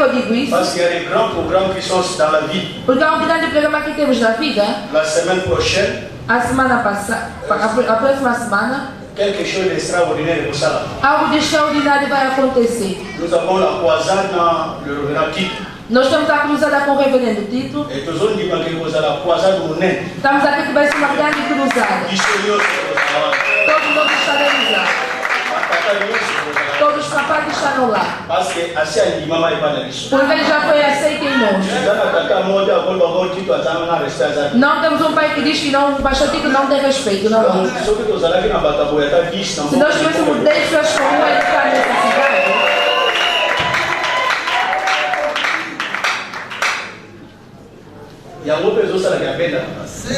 eu digo isso? Parce qu'il y a des grands programmes qui sont dans la vie. Porque há um grande programa que temos na vida. La semaine prochaine, A semana passada, a próxima semana, quelque chose d'extraordinaire pour ça. algo de extraordinário vai acontecer. Nous avons la croisade dans le Reverend Tito. Nós estamos a cruzada com o reverendo Tito. Et tous les gens qui ont la croisade au Nen. Estamos aqui que vai ser uma grande cruzada. Todos nós estaremos lá. Todos os rapazes estarão lá. Parce que assez à l'imam et pas dans l'issue. Porque ele já foi aceito em nós. Não temos um pai que diz que não, o pastor Tito não tem respeito, não há. Se nós tivéssemos 10 pessoas como ele está nessa cidade,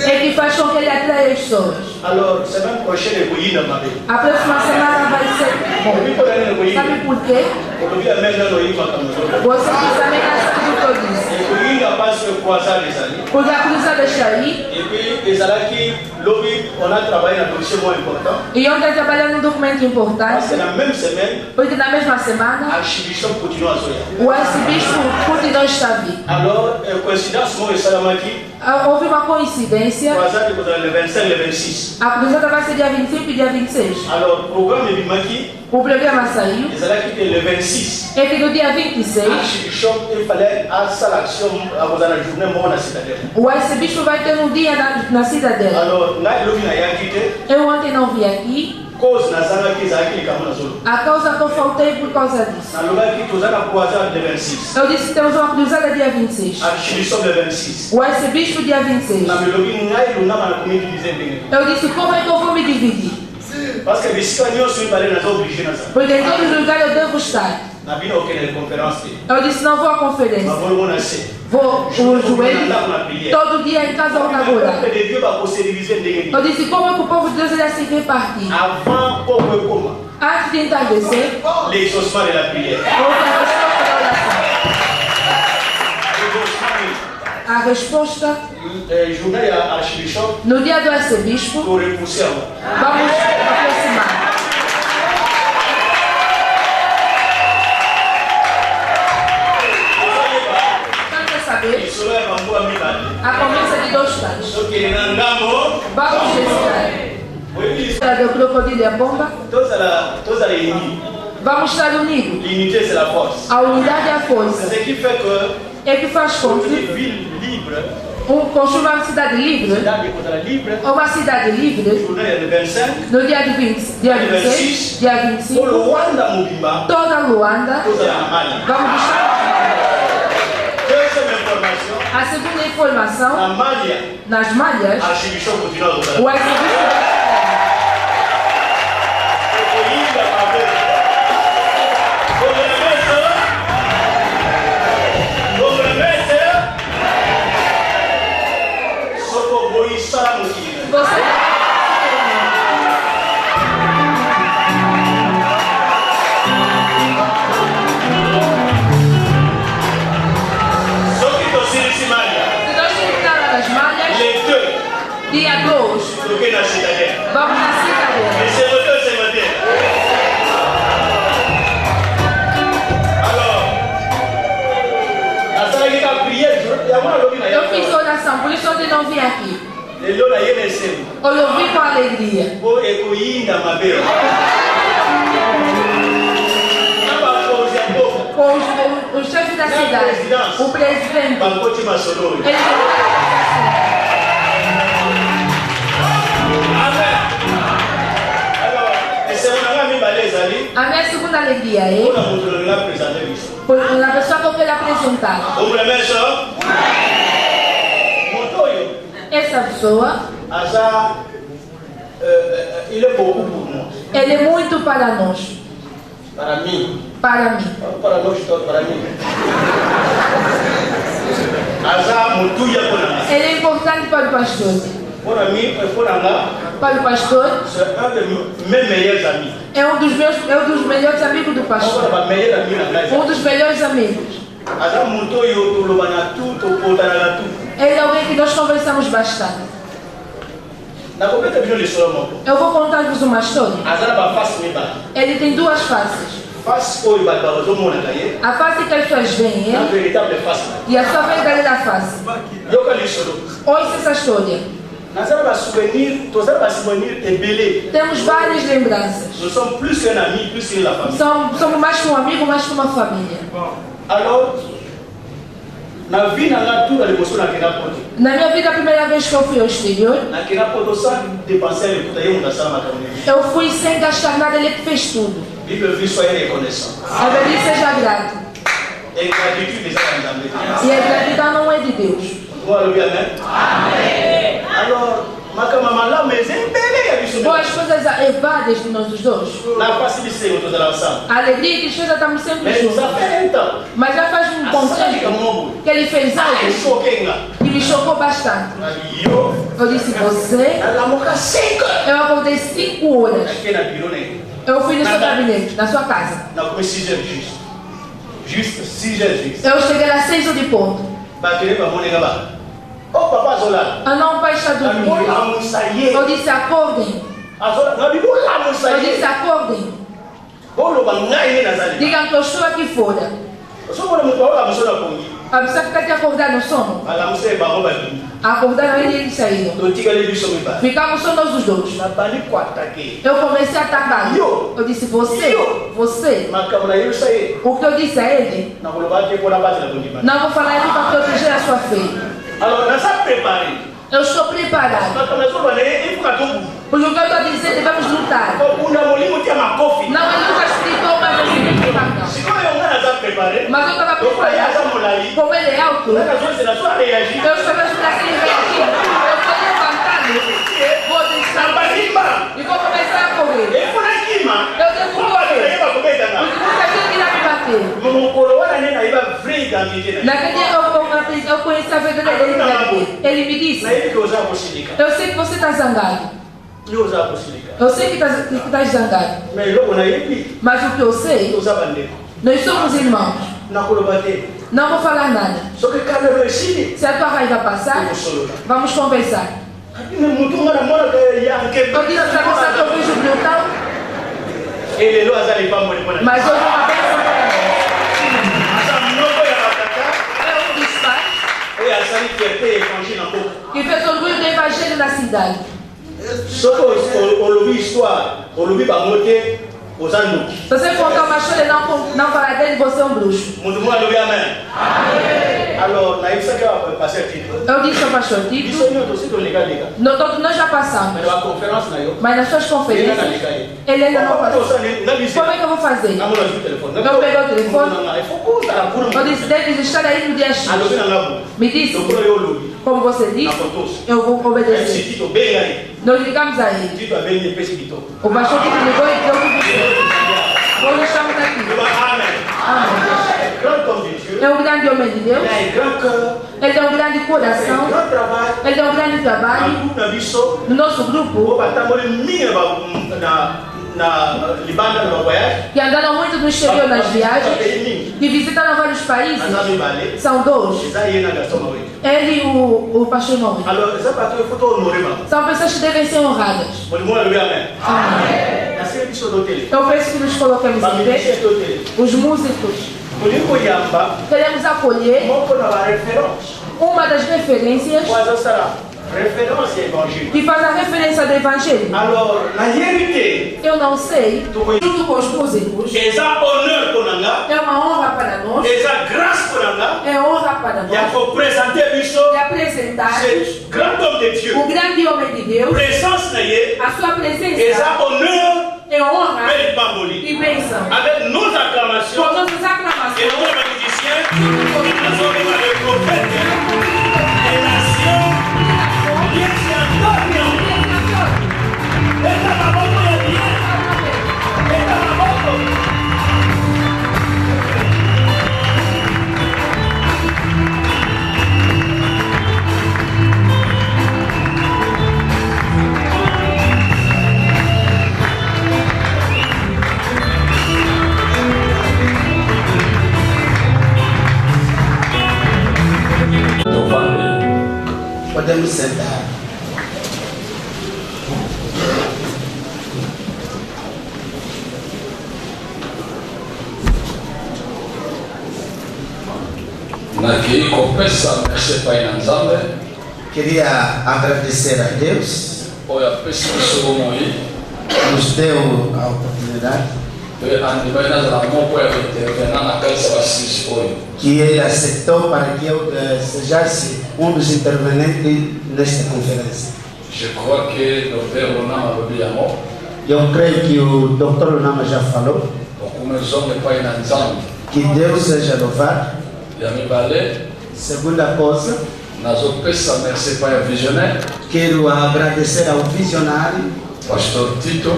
é que faz com que ele atraia as pessoas. Alors, semaine prochaine, A próxima semana vai ser bom. Sabe por quê? Você que também não sabe o que eu disse. Porque a cruzada está aí. Et puis, on a travaillé dans un dossier moins important. E ontem trabalhando num documento Parce importante. que la même semaine, Porque na mesma semana, l'archibishop continue à soyer. o arcebispo continua a estar vivo. Alors, coïncidence, moi et Salamaki, Houve uma coincidência. croisade le 25 et le 26. A cruzada vai ser dia 25 e dia 26. Alors, programme de Bimaki, O programa saiu. les allés quitter le 26. É que no dia 26, Archibishop, il fallait à ça l'action à vous la journée, moi, on a citadelle. o arcebispo vai ter um dia na cidadela. Alors, là, il a quitté, Eu ontem não vi aqui. cause na zanga qui est qui est zone. A causa que eu faltei por causa disso. Dans le lugar qui est la croisade le 26. Eu disse que temos uma cruzada dia 26. Archibishop le 26. O arcebispo dia 26. Na melodia, ngai luna na comédie divisée. Eu disse, como é que eu vou me dividir? Parce que les Scanios sont allés dans l'obligé dans ça. Porque em todos os lugares eu devo estar. Na bino aucune conférence. Eu disse, não vou à conferência. Ma volo na se. Vou o joelho todo dia em casa ou na rua. Les dieux va se diviser ndenge. Eu disse, como é que o povo de Deus ia se repartir? Avant pour comment? Antes de entardecer, L'exaucement de la prière. houve a resposta da oração. A resposta, Journée à Archibishop no dia do arcebispo, pour repousser. vamos aproximar. Quer saber? Isso é uma boa amiga. A conversa de dois pais. Só que na ngamo, Vamos estar. A do crocodilo e a bomba. todos à réunis. Vamos estar unidos. L'unité c'est la force. A unidade é a C'est força. ce qui fait que É que faz com une que ville libre, construa uma cidade livre, cidade contra libre, uma cidade livre, journée de 25, no dia de 20, dia 26, dia pour 25, le Rwanda Mobimba, toda Luanda, todos à Mali. vamos estar. Deuxième information, A segunda informação, à Mali, nas malhas, Archibishop continue à o ouvrir. arcebispo você se nós terminar lá nas malhas, dia 2, vamos na cidadela. Eu fiz oração, por isso ontem não vim aqui. Hoje eu vim com alegria. Com o chefe da cidade, o presidente. Ele a minha segunda alegria é por uma pessoa que eu quero apresentar. Essa pessoa, il est beaucoup pour moi. ele é muito para nós. Para mim. Para mim. Para nós todos, para mim. Ele é importante para o pastor. Para mim, Para o pastor, c'est un de mes meilleurs amis. é um dos melhores amigos do pastor. Um dos melhores amigos. Ele é alguém que nós conversamos bastante. Eu vou contar-vos uma história. Ele tem duas faces. face au Ibadbarozo Monagaye, a face que as pessoas veem, la véritable face. e a sua verdadeira face. Yoka Lissolo. Ouça essa história. Temos várias lembranças. Nous sommes plus qu'un ami, plus que la famille. Somos mais que um amigo, mais que uma família. Alors, na minha vida, a primeira vez que eu fui ao exterior, eu fui sem gastar nada, ele que fez tudo. A Bíblia seja grato. E a gratidão não é de Deus. Amém. Alors, boas coisas evadas de nós os dois. A alegria e a tristeza estamos sempre juntos. Mas já faz um bom tempo que ele fez algo que me chocou bastante. Eu disse, você? Eu acordei 5 horas. Eu fui no seu gabinete, na sua casa. Eu cheguei às 6 horas de ponto. Ah não, o pai está dormindo. Eu disse, acordem. Eu disse, acordem. Digam que eu estou aqui fora. A pessoa que está te acordar no sono. Acordaram ele e ele saíram. Ficamos só nós os dois. Eu comecei a atacar. Eu disse, você. O que eu disse a ele? Não vou falar ele para proteger a sua fé. Eu estou preparado. Porque o que eu estou a dizer, devemos lutar. Não, ele nunca explicou, mas eu fiquei preparado. Mas eu estava preparado. Como ele é alto, eu estava esperando que ele reagir. Eu estou levantando. Vou deixar. E vou começar a correr. Eu devo correr. Porque muita gente irá me bater. Naquele dia eu conheci a verdadeira identidade. Ele me disse, eu sei que você está zangado. Eu sei que está zangado. Mas o que eu sei, nós somos irmãos. Não vou falar nada. Se a tua raiva passar, vamos conversar. Eu disse para você que eu vejo brutal. Mas eu vou uma bênção para nós. Que fez orgulho do evangelho na cidade. Se você contar uma história e não falar dele, você é um bruxo. Eu disse ao pastor Tito, nós já passamos. Mas nas suas conferências, ele ainda não passou. Como é que eu vou fazer? Eu peguei o telefone. Eu disse, deve estar aí no dia X. Me disse, como você disse, eu vou obedecer. Nós ligamos a ele. O pastor Tito ligou e deu tudo certo. Hoje estamos aqui. Amém. É um grande homem de Deus. Ele tem um grande coração. Ele tem um grande trabalho. No nosso grupo, que andaram muito no exterior nas viagens, que visitaram vários países. São 2. Ele e o pastor Nome. São pessoas que devem ser honradas. Amém. Eu peço que nos coloquemos em pé. Os músicos. Queremos acolher uma das referências que faz a referência do Evangelho. Eu não sei, junto com os músicos, é uma honra para nós, é honra para nós, de apresentar o grande homem de Deus, a sua presença é honra e bênção. Avec nos acclamations, com nossas aclamações, et nos musiciens, nous avons le prophète des nations, bien Antonio. Esta mamoko ya bien. Esta mamoko. Podemos sentar. Queria agradecer a Deus que nos deu a oportunidade que Ele aceitou para que eu sejasse um dos intervenientes nesta conferência. Eu creio que o Dr. Lunama já falou. Que Deus seja louvado. Segunda coisa, quero agradecer ao visionário, Pastor Tito,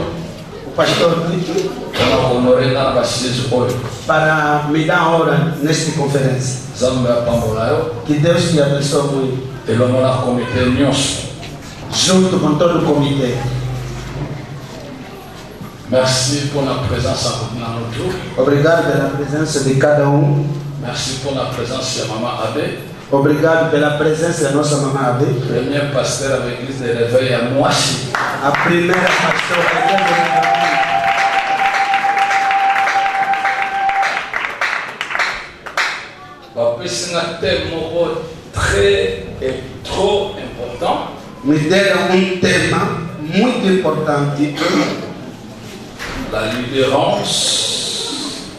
o pastor Tito, para me dar hora nesta conferência. Que Deus te abençoe muito. Junto com todo o comitê. Merci pour la présence dans notre jour. Obrigado pela presença de cada um. Merci pour la présence de Maman Abbé. Obrigado pela presença da nossa Mamã Abbé. Premier pasteur avec l'église de réveil à Moachi. A primeira pastora da igreja. C'est un thème très et trop important. Me deram tema muito importante. La libérance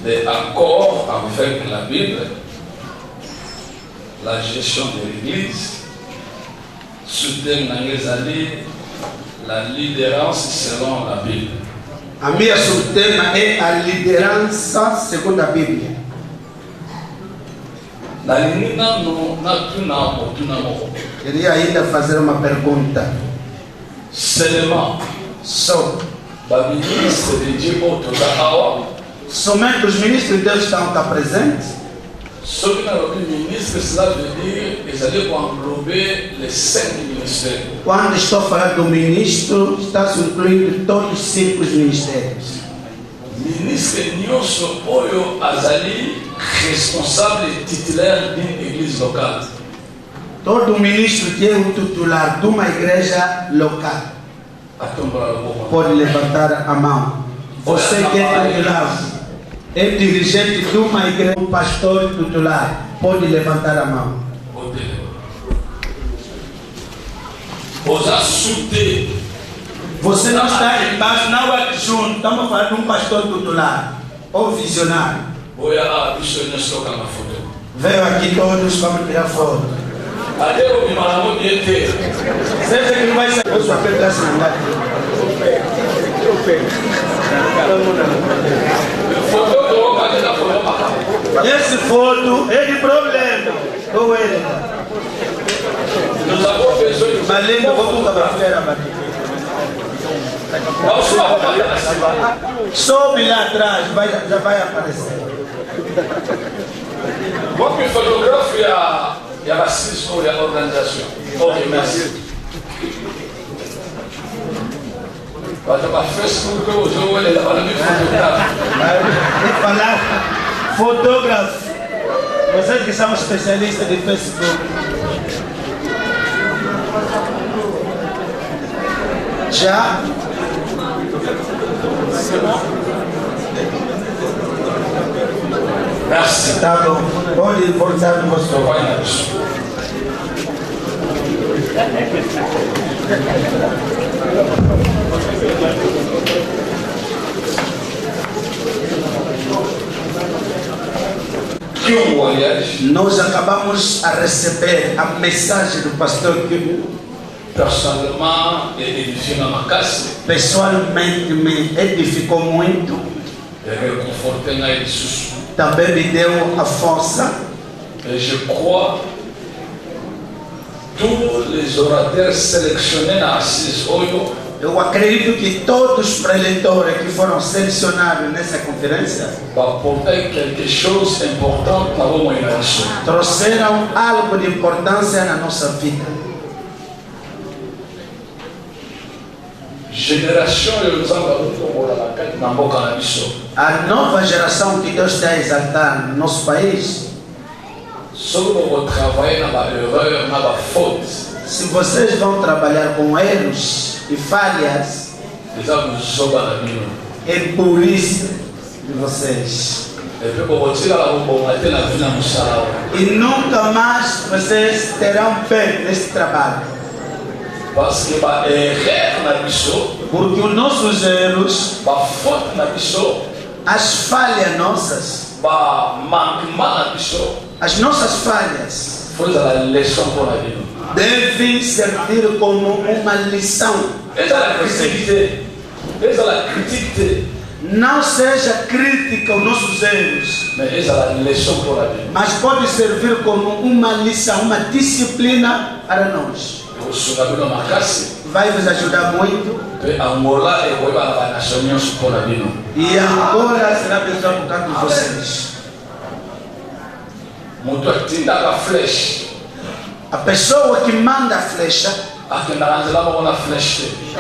des accords avec la Bible, la gestion de l'Église, sous-thème la libérance selon la Bible. A minha subtema é a liderança segundo a Bíblia. Queria ainda fazer uma pergunta. Seulement, somente os ministros de Deus estão cá presentes? Quando estou falando do ministro, está incluindo todos os 5 ministérios. Ministre Nyoso Oyo Azali, responsable titulaire d'une église locale. Todo ministro que é o titular de uma igreja local pode levantar a mão. Você que é titular, é dirigente de uma igreja, um pastor titular, pode levantar a mão. Você não está embaixo, não é junto. Estamos falando de um pastor titular ou visionário. Veio aqui todos, vamos tirar foto. Seja que vai ser. Eu sou a pedra esse foto é de problema. Ou ele? Valendo, vou para a feira. Sobe lá atrás, já vai aparecer. Qual que fotografia e a assistência da organização? Ok, merci. Para o Facebook, o jogo ele para mim falar fotógrafo. Vocês que são especialistas de Facebook. Já? Merci. Tá bom. Pode voltar no vosso Nós acabamos a receber a mensagem do pastor Kibu. Pessoalmente me edificou muito. Também me deu a força. Je crois tous les orateurs sélectionnés na Assis Oyo. Eu acredito que todos os preletores que foram selecionados nessa conferência trouxeram algo de importância na nossa vida. A nova geração que Deus está a exaltar no nosso país. Se vocês vão trabalhar com erros e falhas, é por isso de vocês. E nunca mais vocês terão fé nesse trabalho. Porque os nossos erros, as falhas nossas, as nossas falhas devem servir como uma lição. Não seja crítica aos nossos erros, mas pode servir como uma lição, uma disciplina para nós. Vai vos ajudar muito. E Angola será abençoada por causa de vocês. A pessoa que manda a flecha,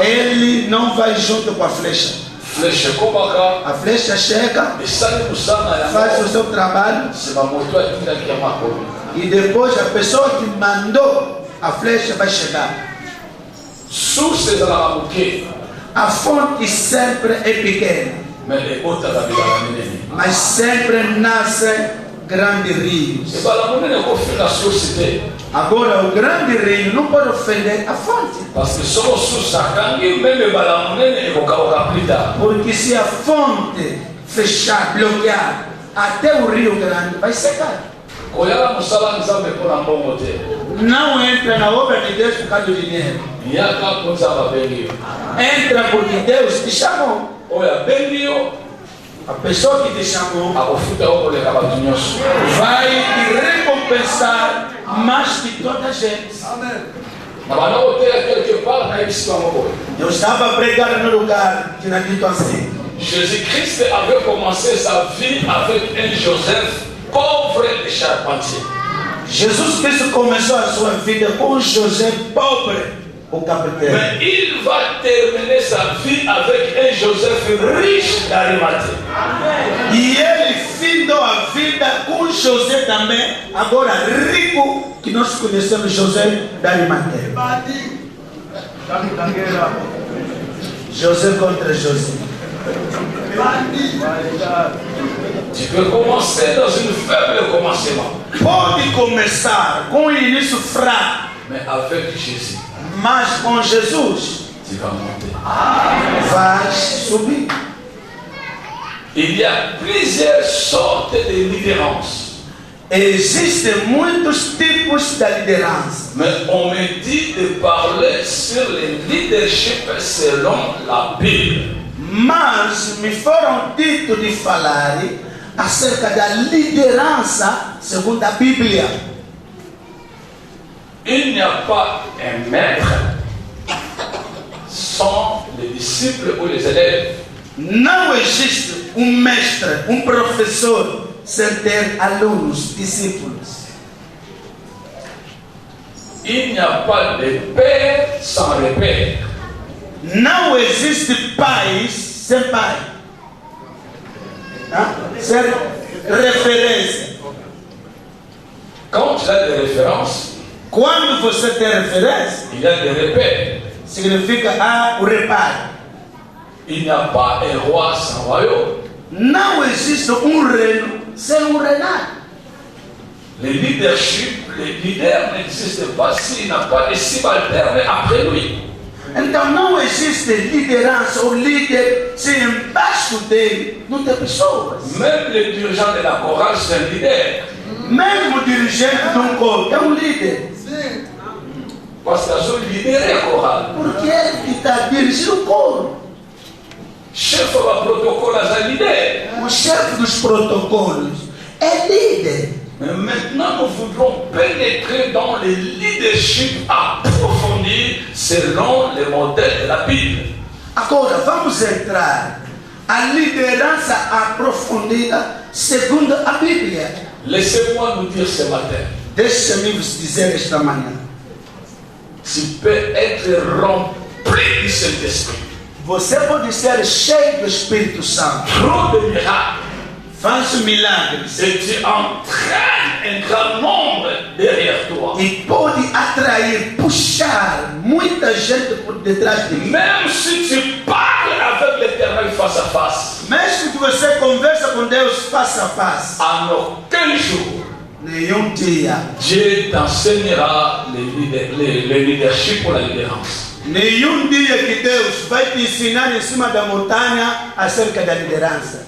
ele não vai junto com a flecha. A flecha chega, faz o seu trabalho, e depois a pessoa que mandou a flecha vai chegar. A fonte sempre é pequena, mas sempre nasce grandes rios. Agora o grande rio não pode ofender a fonte, porque se a fonte fechar, bloquear, até o rio grande vai secar. Não entra na obra de Deus por causa do dinheiro. Entra porque Deus te chamou. A pessoa que te chamou vai te recompensar mais que toda a gente. Eu estava a pregar no lugar que era dito assim: Jésus-Christ avait commencé sa vie avec un Joseph pauvre et charpentier. Jesus Cristo começou a sua vida com José pobre, o carpinteiro. Mais il va terminer sa vie avec un Joseph riche d'Arimathée. E ele findou a vida com José também, agora rico, que nós conhecemos José da Arimathée. José contra José. Tu peux commencer dans une faible commencement. Pode começar com um início fraco, Mais avec Jésus, mas com Jesus tu vas monter. vai subir. Il y a plusieurs sortes de liderances. Existem muitos tipos de liderança, Mais on me dit de parler sur le leadership selon la Bible. mas me foram dito de falar acerca da liderança segundo a Bíblia. Il n'y a pas un maître sans les disciples ou les élèves. Não existe um mestre, um professor sem ter alunos, discípulos. Il n'y a pas de père sans repère. Não existe pais sem pai. Sem referência. Quand tu as des références, Quando você tem referência, il y a des repères. significa o reparo. Il n'y a pas un roi sans royaume. Não existe reino sem reinado. Le leadership, le leader n'existe pas s'il n'a pas de subalterne après lui. Então não existe liderança ou líder se embaixo dele não tem pessoas. Même le dirigeant de la chorale, c'est un leader. Mesmo o dirigente de um coro é um líder. Parce que je lidère la chorale. Porque ele que está dirigindo o coro. Chef du protocole, c'est un leader. O chefe dos protocolos é líder. Mais maintenant, nous voudrons pénétrer dans le leadership approfondi selon les modèles de la Bible. Agora vamos entrar a liderança aprofundada segundo a Bíblia. Laissez-moi nous dire ce matin, Deixe-me vos dizer esta manhã. tu peux être rempli du Saint-Esprit. Você pode ser cheio do Espírito Santo. Trop de miracles. Faz milagres. Et tu entraînes un grand nombre derrière toi. E pode atrair, puxar muita gente por detrás de mim. Même si tu parles avec l'Éternel face à face, Mesmo que que você conversa com Deus face a face, en aucun jour, nenhum dia, Dieu t'enseignera le leadership pour la libérance. nenhum dia que Deus vai te ensinar em cima da montanha acerca da liderança.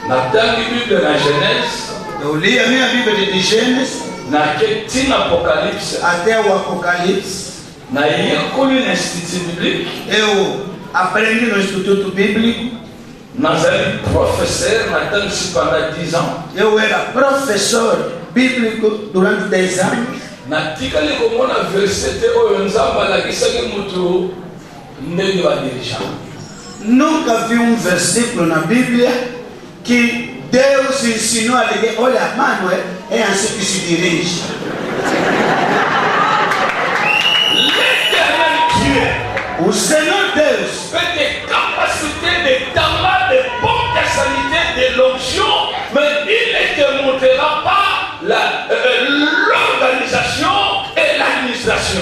Na Bible na Genèse, Eu li a minha Bíblia de Gênesis na Ketina Apocalipse, até o Apocalipse. na Yekoli na Institut Biblique, Eu aprendi no Instituto Bíblico. nós éramos professeurs, nós estamos ici pendant 10 ans. Eu era professor bíblico durante 10 anos. Na tikali komona versete oyo nzambe alakisaki mutu ndenge badirija. Nunca vi um versículo na Bíblia que Deus ensinou a ninguém. Olha, mano, é assim que se dirige. L'éternel Dieu O Senhor Deus fait des capacités de talent, de potentialité, de l'onction, mais il ne te montrera pas l'organisation et l'administration.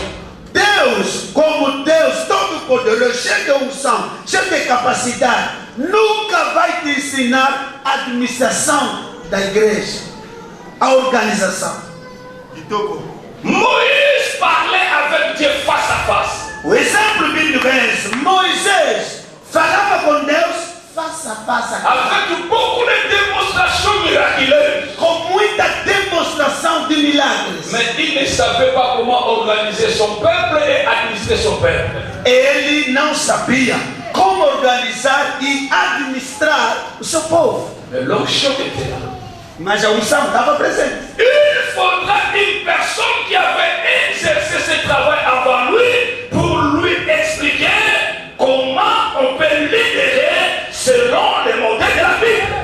Deus, como Deus todo-poderoso, cheio de unção, cheio de capacidade, nunca vai te ensinar a administração da igreja, a organização. Moïse parlait avec Dieu face à face. O exemplo bíblico é esse. Moisés falava com Deus face a face, Avec beaucoup de démonstrations miraculeuses. com muita demonstração de milagres. Mais il ne savait pas comment organiser son peuple et administrer son peuple. Ele não sabia como organizar e administrar o seu povo. Mais l'onction était là. Mas a unção estava presente. Il faudra une personne qui avait exercé ce travail avant lui pour lui expliquer comment on peut libérer selon les modèles de la Bible.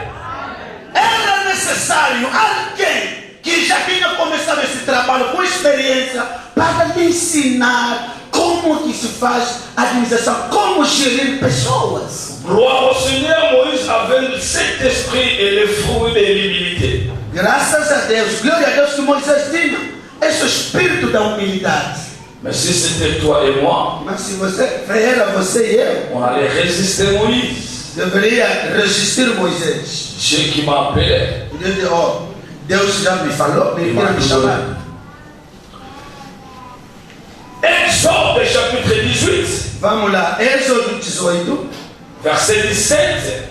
Era necessário alguém que já tinha começado esse trabalho com experiência para lhe ensinar como que se faz a administração, como gerir pessoas. Gloire au Seigneur, Moïse avait cet esprit et les fruits de l'humilité. Graças a Deus, glória a Deus que Moisés tinha esse espírito da humildade. Mais si c'était toi et moi, Mas se você, era você e eu, on allait résister Moïse. deveria resistir Moisés. Dieu qui m'a appelé. Ele disse, ó, Deus já me falou, me quer me chamar. Exode chapitre 18, Vamos lá, Êxodo 18, verset 17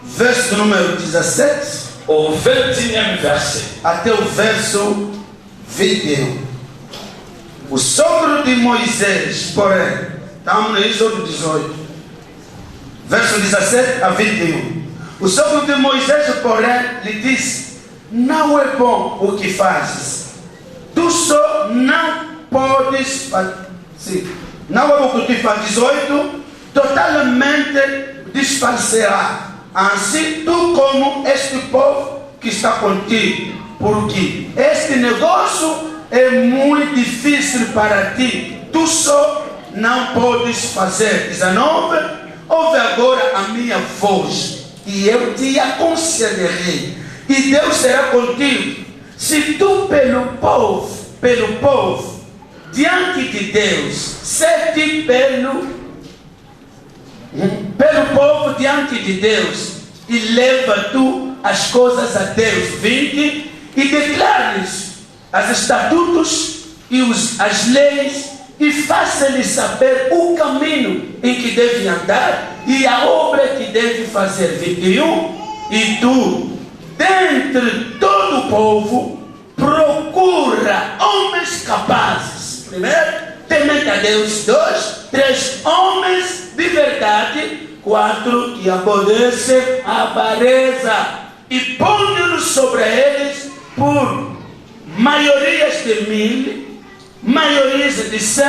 verso número 17 au 21e verset. até o verso 21. O sogro de Moisés, porém, estamos no Êxodo 18, verso 17 a 21. O sogro de Moisés, porém, lhe disse: não é bom o que fazes, tu só não podes fazer. Não é bom o que tu fazes. 18, totalmente desfalecerá. Assim tu como este povo que está contigo, porque este negócio é muito difícil para ti, tu só não podes fazer. 19, ouve agora a minha voz e eu te aconselharei, e Deus será contigo. Se tu pelo povo, diante de Deus, sete pelo povo diante de Deus, e leva tu as coisas a Deus. 20, e declares as estatutos e as leis, e faça-lhes saber o caminho em que deve andar e a obra que deve fazer. 21, e tu, dentre todo o povo, procura homens capazes. Primeiro, temente a Deus. 2, 3, homens de verdade. 4, que aborrecem a avareza, e põe-nos sobre eles por maiorias de 1000, maiorias de 100,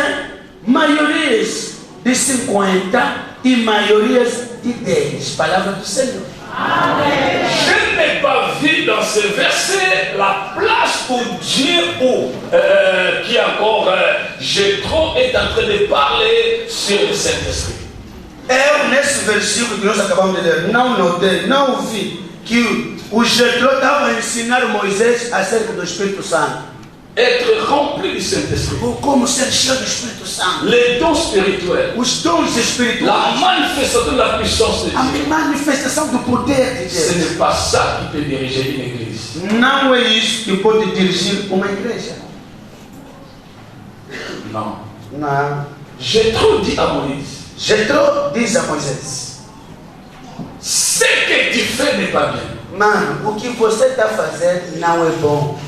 maiorias de 50 e maiorias de 10. Palavra do Senhor. Amen. Je n'ai pas vu dans ce verset la place où Dieu, qui encore Jétro est en train de parler sur le Saint-Esprit. Eu, nesse versículo que nós acabamos de ler, não notei, não ouvi que o Jétro estava a ensinar Moisés acerca do Espírito Santo. être rempli du Saint-Esprit. Les dons spirituels. La manifestation de la puissance de Dieu. Ce n'est pas ça qui peut diriger une église. Não é isso que pode dirigir uma igreja. Non. Não. Jéthro dit à Moïse. Jéthro diz a Moisés. Ce que tu fais n'est pas bien. Mano, o que você está fazendo não é bom.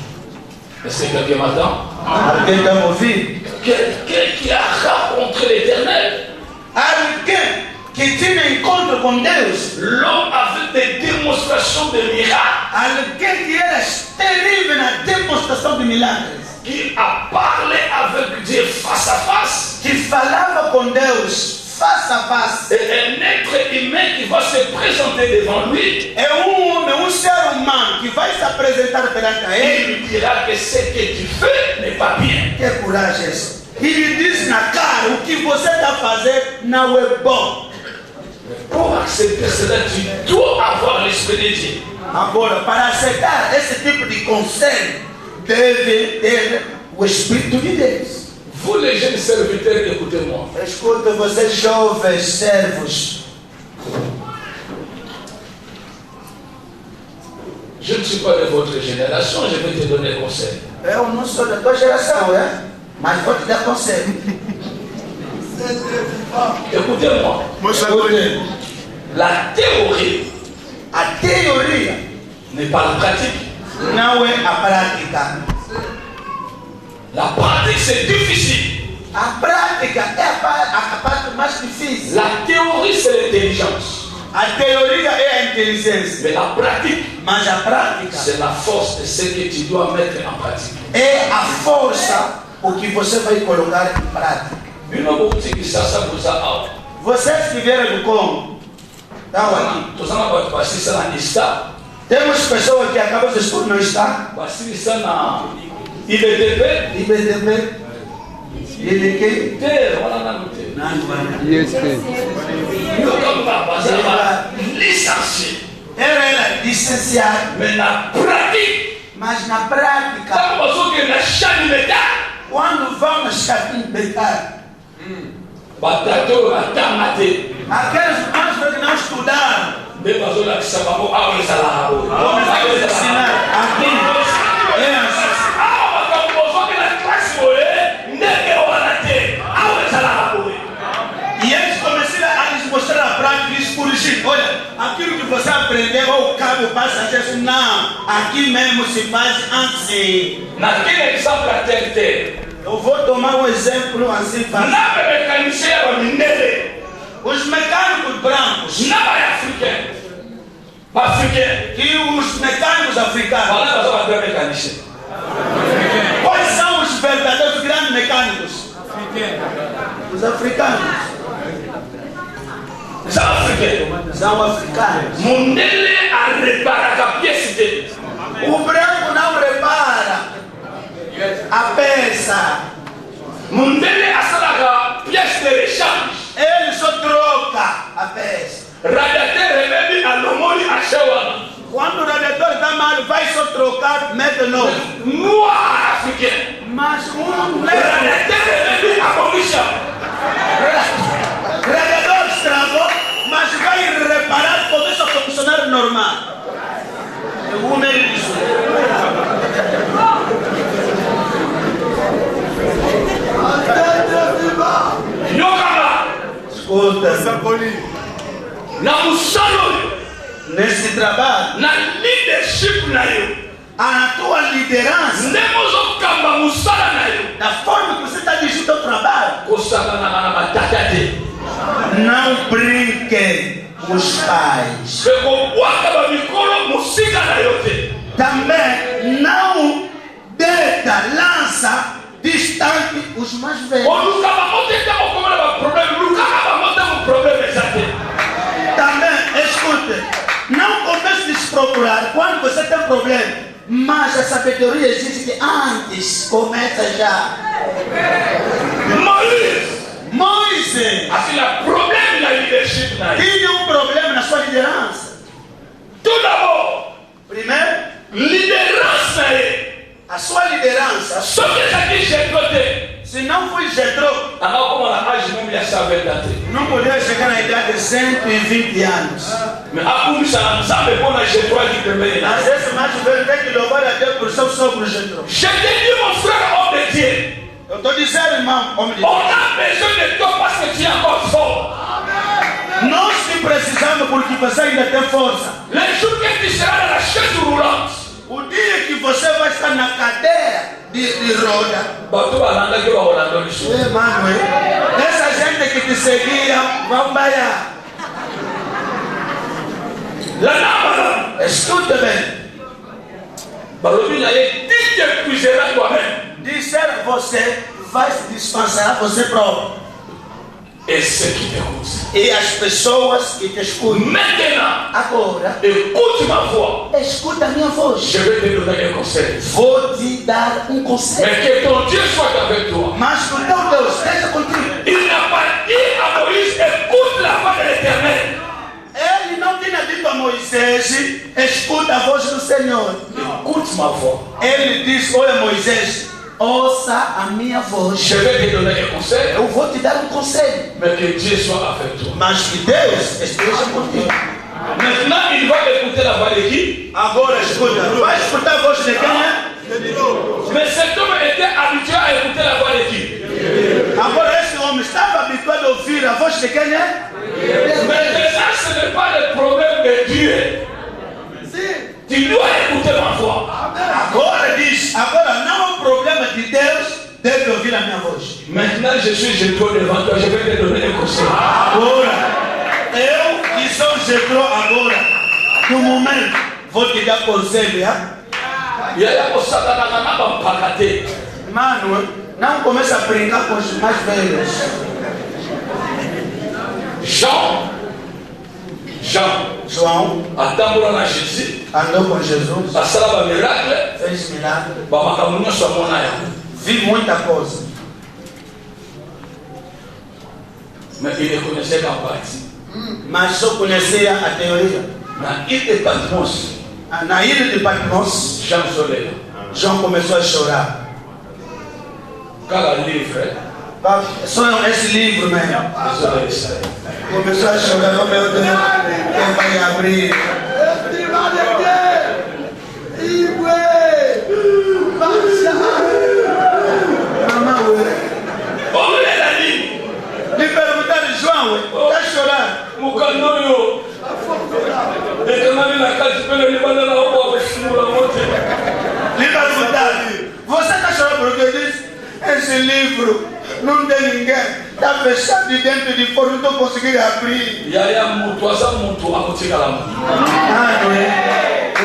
Est-ce que quelqu'un m'entend? Alguém está me ouvindo? Quelqu'un qui a rencontré l'Éternel. Alguém que tinha encontro com Deus. L'homme avait des démonstrations de miracles. Alguém que era terrível na demonstração de milagres. Qui a parlé avec Dieu face à face. Que falava com Deus face à face. Et un être humain qui va se présenter devant lui. É homem, ser humano que vai se apresentar perante ele. Il lui dira que ce que tu fais n'est pas bien. Que coragem é essa? Ele diz na cara, o que você está fazendo não é bom. Pour accepter cela, tu dois avoir l'esprit de Dieu. Agora, para aceitar esse tipo de conselho, deve ter o Espírito de Deus. Vous les jeunes serviteurs, écoutez-moi. Escuta, vocês jovens servos. Je ne suis pas de votre génération, je vais te donner conseil. Eu não sou da tua geração, mas vou te dar conselho. Écoutez-moi. La théorie, a teoria n'est pas la pratique. Não é a prática. La pratique, c'est difficile. A prática é a parte mais difícil. La théorie, c'est l'intelligence. A teoria é a inteligência. Mais la pratique, mas a prática, c'est la force de ce que tu dois mettre en pratique. É a força o que você vai colocar em prática. Vocês que vieram do Congo, temos pessoas que acabam de estudar no estado. IBTP, era licenciado, mas na prática, quando vão na chave de metal, aqueles que não estudaram, começaram a ensinar aqui, é assim. E eles começaram a lhes mostrar a prática e lhes corrigir. Olha, aquilo que você aprendeu, o cabo passa a dizer, não, aqui mesmo se faz assim. Eu vou tomar um exemplo assim fácil. Os mecânicos brancos e os mecânicos africanos. Quais são os verdadeiros grandes mecânicos? Os africanos. São africanos. O branco não repara a peça. Ele só troca a peça. Quando o radiador está mal, vai só trocar, mete novo. Mas radiador estragou, mas vai reparar, começa a funcionar normal. Escuta, nesse trabalho, na leadership na eu, a tua liderança, da forma que você está dirigindo o trabalho, não brinque com os pais. Também não deita, lança distante os mais velhos. Também, escute, não comece a se procurar quando você tem problema, mas a sabedoria diz que antes começa já. Moisés tinha um problema na sua liderança. Tout d'abord, primeiro, liderança a sua liderança criança, Ce que j'ai dit, j'ai côté. se não foi Jetro, Alors, comment la âge même il a savé daté. não poderia chegar na idade de 120 anos. Mais à coup, ça me bon à j'ai droit de premier. Às vezes, mais velho tem que louvar a Deus por seu sogro Jetro. Je te dis, mon frère, homme de Dieu. Eu estou dizendo, irmão, homem de On Deus. a besoin de toi parce que tu es encore fort. Nós que precisamos porque você ainda tem força. Le jour que tu seras dans la chaise roulante. O dia que você vai estar na cadeia de roda. Bato balanda que va Holanda du Sul. Mano, essa gente que te seguia, vão baiar. La nana. Escuta bem. Balobi na ye, tu t'épuiseras toi-même. Disser você vai se dispensar você próprio. Et ceux qui t'écoutent. E as pessoas que te escutam. Maintenant, Agora, écoute ma voix. escuta a minha voz. Je vais te donner un conseil. Vou te dar conselho. Mais que ton Dieu soit avec toi. Mas que o teu Deus esteja contigo. Il n'a pas dit à Moïse, écoute la voix de l'Éternel. Ele não tinha dito a Moisés, escuta a voz do Senhor. Écoute ma voix. Ele disse, olha Moisés, ouça a minha voz. Je vais te donner un conseil. Eu vou te dar conselho. Mais que Dieu soit avec toi. Mas que Deus esteja contigo. Maintenant, il va écouter la voix de qui? Agora escuta. Vai escutar a voz de quem é? Mais cet homme était habitué à écouter la voix de qui? Agora esse homem estava habituado a ouvir a voz de quem é? Mais ça, ce n'est pas le problème de Dieu. Tu dois écouter ma voix. Agora diz, agora não é um problema de Deus, deve ouvir a minha voz. Maintenant, je suis Jétro devant toi, je vais te donner un conseil. Agora, eu que sou Jetro agora, no momento, vou te dar conselho, hein? E aí, a moçada na naba pagate. Mano, não começa a brincar com os mais velhos. João atambula na Jésus, andou com Jesus, asala ba miracle, fez milagre, ba makambo nyonso amona yango. viu muita coisa. Mais il ne connaissait qu'en partie. Mas só conhecia a teoria. Na ilha de Patmos, Na ilha de Patmos, Jean Soleil, João começou a chorar. cada livre, Só esse livro mesmo. désolé Israël. Começou a chorar, oh meu Deus, quem vai abrir? Mamãe, Olha ele ali, me perguntaram, João, está chorando? mukanoyo. Ekamani na kati pele ni bana na obo abashimula mote. Me perguntaram, você está chorando porque eu disse, esse livro não tem ninguém. Está fechado de dentro e de fora, não estou conseguindo abrir. Yaya mutu asa mutu akotikala mutu.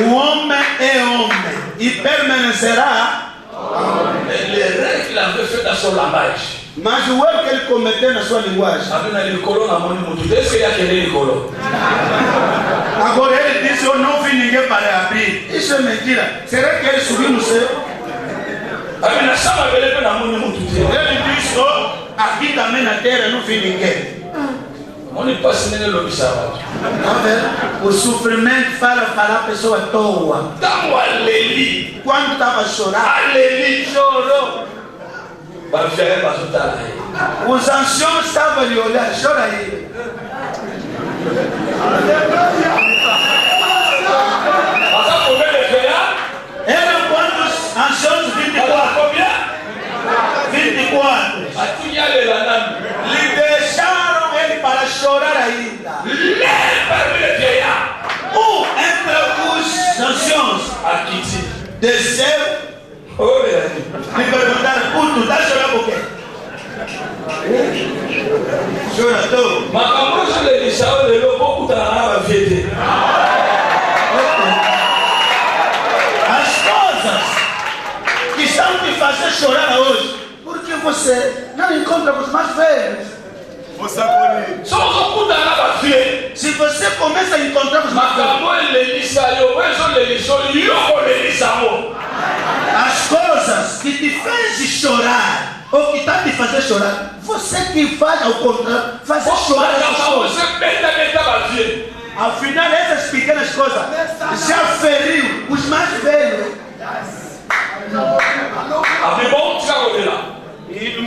O homem é homem e permanecerá. Les règles qu'il avait fait dans son langage. Mas o erro que ele cometeu na sua linguagem. Abina likolo na moni mutu. Est-ce qu'il y a quel likolo? Agora ele disse, eu não vi ninguém para abrir. Isso é mentira. Será que ele subiu no céu? Abina sama bele na moni mutu. Ele disse, oh, aqui também na terra não vi ninguém. Moni passe nele lobisaba. O sofrimento fala a pessoa à toa. Tango aleli. Quando estava chorando, Aleli. chorou. Bafere bazotala ye. Os anciãos estavam ali olhando, chora aí. Asa combien de veillards? Eram quantos anciãos? 24. Combien? 24. Atinya le lanami. Lhe deixaram ele para chorar ainda. Les parmi les vieillards. Entre os anciãos, Akiti. desceu. Oh, Me perguntaram, puto, está chorando por quê? Chora tu. makambo nyonso lelisa oyo lelo bokutana na bavie te. As coisas que estão te fazendo chorar hoje, porque você não encontra com os mais velhos. So ozokutana na bavie, Se você começa a encontrar com os mais velhos, makambo elelisa yo oyo ezolelisa oyo yo kolelisa mo. as coisas que te fazem chorar, ou que está te fazendo chorar, você que faz ao contrário, fazer chorar as makambo pessoas. ozebetabeta bavie. Afinal, essas pequenas coisas já feriu os mais velhos.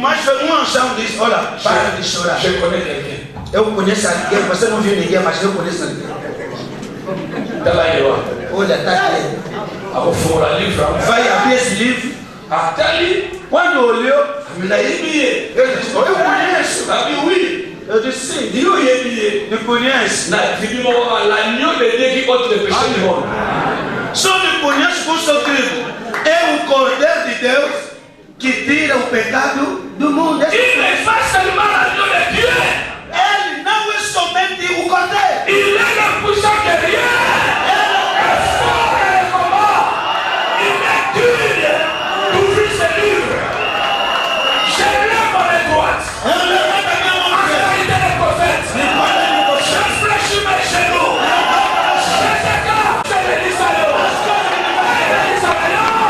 moi je fais moi en chambre, dis, oh là, parle du Shora. Je connais quelqu'un. Et vous connaissez quelqu'un, parce que nous venons de guerre, mais je connais quelqu'un. Oh là, t'as va y appeler ce livre. Quando olhou, me dá ele. Eu disse, eu conheço. Oui. Eu disse, sim. Eu conheço. L'agneau de Dieu qui ôte le péché du monde. Só me conheço por seu tribo. É o Cordeiro de Deus que tira o pecado do mundo. Il n'est pas seulement l'agneau de Dieu. Ele não é somente o Cordeiro. Il est le puissant guerrier. Il est fort dans le combat. Il est digne d'ouvrir ses livres. Je lève mes droites. En vérité des prophètes. Je fléchis mes genoux. Je t'écarte. Je le dis à l'eau. Je le dis à l'eau.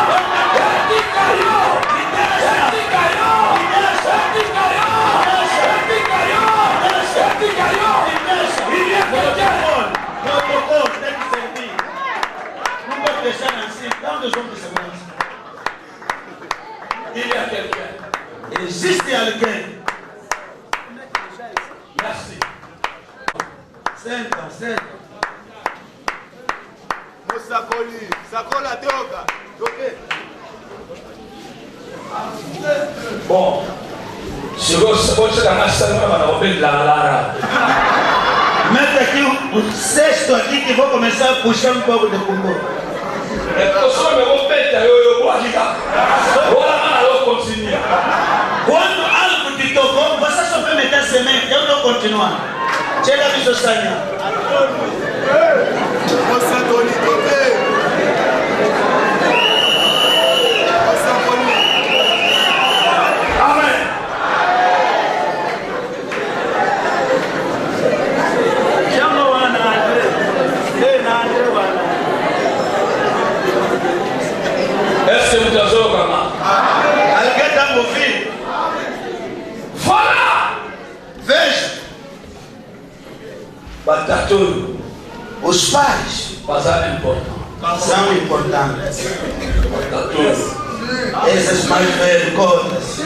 Je dis à l'eau. Je dis à l'eau. Je dis à l'eau. Je dis à l'eau. Je dis à l'eau. Il y a quelqu'un. Il y a quelqu'un. Existe alguém. Merci. Senta. Musakoli, sakola toka. Ok. Bon. Se você está mais sangue, mas não vem lá. Mete aqui o cesto aqui que vou começar a puxar um pouco de cocô. É que eu sou meu peito, eu vou aqui. Eu vou continuar. Quando algo te tocou, você só vai meter semente. Eu não continuar. Chega a me sonhar. Musakoli, ok. Musakoli. Amém. Chama o Ana André. Est-ce que vous avez comment? Alguém está me ouvindo? Voilà. Veja. Batatudo. Os pais Passar importante. são importantes. Batatudo. Essas mais velhas coisas.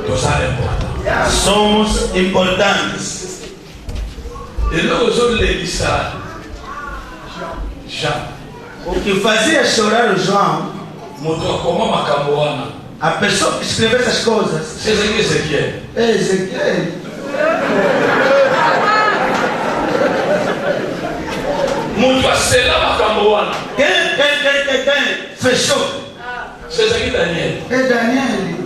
Passar importante. Somos importantes. E nós somos legislar. Já. O que fazia chorar o João, Mudou como uma camboana. a pessoa que escreveu essas coisas, Vocês aqui, Ezequiel. é Ezequiel. Muito a selar uma camboana. Quem fechou? Vocês aqui, Daniel. É Daniel.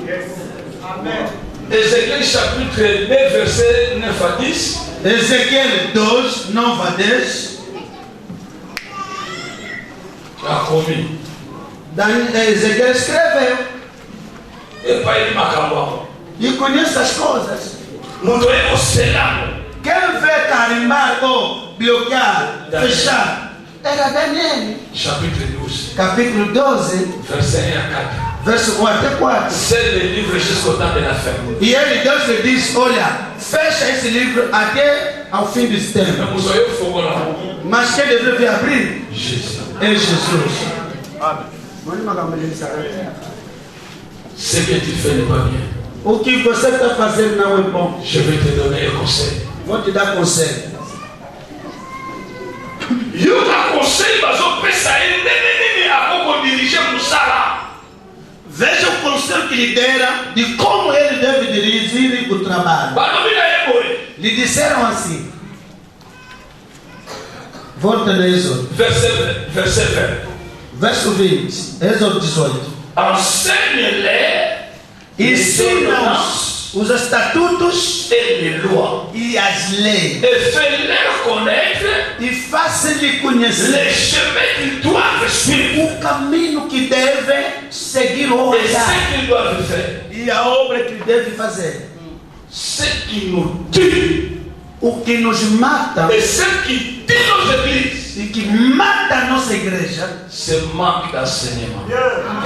Ezequiel chapitre 2, verset 9 à 10. Ezequiel 2, 9 a 10. A comi. Ezequiel escreveu. E pai de Macambão. E conhece as coisas. Muito é o selado. Quem vê carimbar ou bloquear, fechar, era Daniel. Chapitre 12, Capítulo 12, verset 1 à 4. verso 1 até 4. C'est le livre jusqu'au temps de la fin. E ele, Deus lhe diz, olha, fecha esse livro até ao fim desse tempo. Nous soyons fort là. Mas quem deveria abrir Jésus. é Jesus. Ce que tu fais n'est pas bien. O que você está fazendo não é bom. Je vais te donner un conseil. Vou te dar conselho. Il y a un conseil, mais on peut sair à quoi diriger Moussala. Veja o conselho que lhe deram de como ele deve dirigir o trabalho. Lhe disseram assim. Volta no Êxodo. Verset 20. Verso 20. Êxodo 18. Enseigne-les Ensina-os os estatutos et les lois. e as leis. Et fais-leur connaître E faça-lhe conhecer les chemins qu'ils doivent suivre. o caminho que deve seguir ou Et olhar. ce qu'ils doivent faire. E a obra que deve fazer. Ce qui nous tue. O que nos mata Et ce qui tue nos églises. e que mata a nossa igreja C'est manque d'enseignement.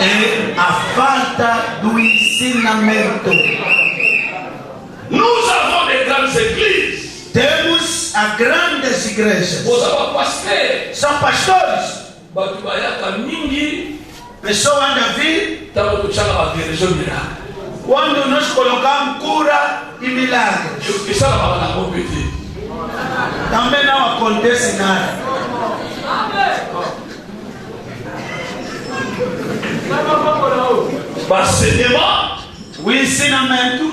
é a falta do ensinamento. Nous avons des grandes églises. Temos as grandes igrejas. Vous avez pasteur. São pastores. Batu bayaka mingi. Pessoas andam a vir. Tanto tu chama a guérison miracle. Quando nós colocamos cura e milagre, também não acontece nada. O ensinamento,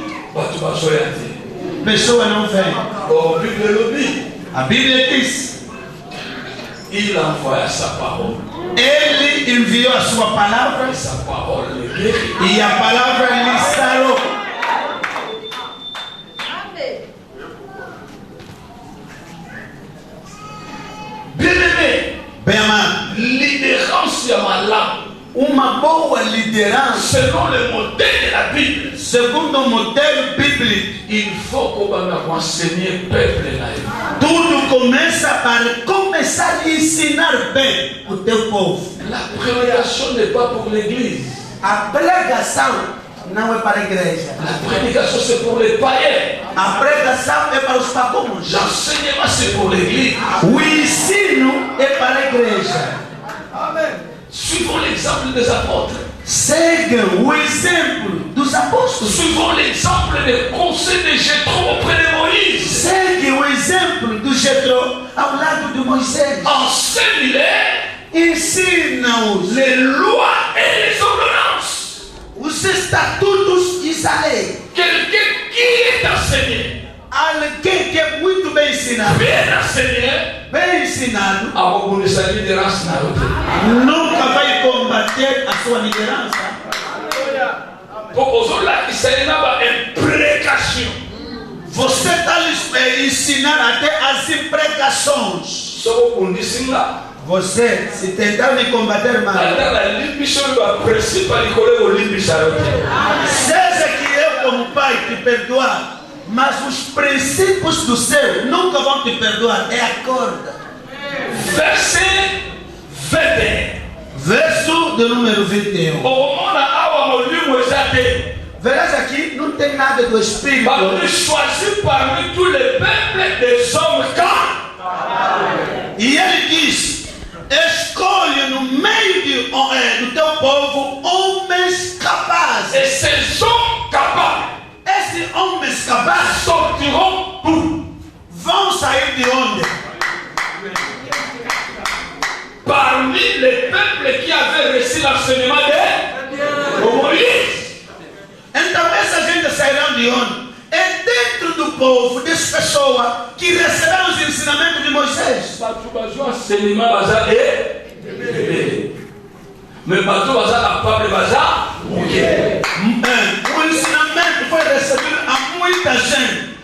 pessoa não vem. A Bíblia diz: il envoya sa parole. Ele enviou a sua palavra Et sa parole le guérit. e a palavra lhe sarou. Bien-aimé, Bem amado, l'idérance à ma lame, uma boa liderança, selon le modèle de la Bible, segundo o modelo bíblico, il faut qu'on va enseigner le peuple naïf. tudo começa para começar a ensinar bem o teu povo. La prédication n'est pas pour l'église. A pregação não é para a igreja. La prédication c'est pour les païens. A pregação é para os pagãos. L'enseignement c'est pour l'église. O ensino é para a igreja. Suivons l'exemple des apôtres. Seguem o exemplo dos apóstolos. Suivons l'exemple des conseils de Jétro auprès de Moïse. Segue o exemplo do Jetro ao lado de Moisés. Enseigne-les Ensina-os les lois et les ordonnances. os estatutos e a lei. Quelqu'un qui est enseigné, Alguém que é muito bem ensinado, bien enseigné, bem ensinado, nunca vai combater a sua liderança. Você está ensinando até as imprecações. Você, se tentar me combater mal, seja que eu como pai te perdoar, mas os princípios do céu nunca vão te perdoar. É a corda. Verset 21. Verso de número 21. Verás aqui, não tem nada do Espírito. Choisi parmi tous les peuples des hommes calmes. E ele diz: escolhe no meio do teu povo homens capazes. Et ces hommes capables, Esses homens capazes sortiront d'où? vão sair de onde? Parmi les peuples qui avaient reçu l'enseignement de Moïse. Então essa gente sairá de onde? É dentro do povo, das pessoas que receberam os ensinamentos de Moisés. Mais bateau baza capable baza. O ensinamento foi recebido a muita gente,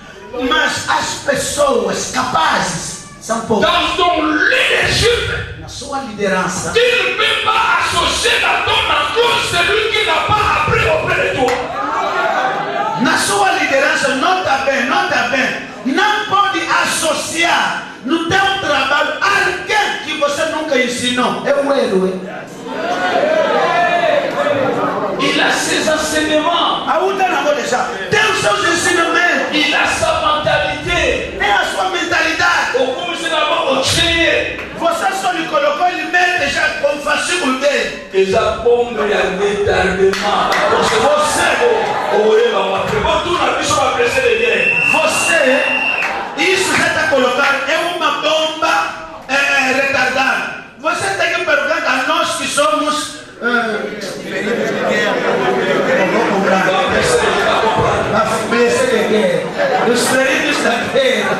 mas as pessoas capazes são poucas. Dans ton leadership, Na sua liderança, tu ne peux pas associer dans ton entourage celui qui n'a pas appris auprès de toi. na sua liderança, nota bem, não pode associar no teu trabalho alguém que você nunca ensinou. É o héroe. Il a ses enseignements. A outra não vou deixar. Tem os seus ensinamentos. Il a sa mentalité. Tem a sua mentalidade. Como se não vai cheio. Você só lhe colocou, ele mete já com o fascículo dele. Eza bombe ya retardement. Você, isso já está colocado, é uma bomba retardada. Você tem que perguntar a nós que somos feridos de guerra. Os feridos da guerra.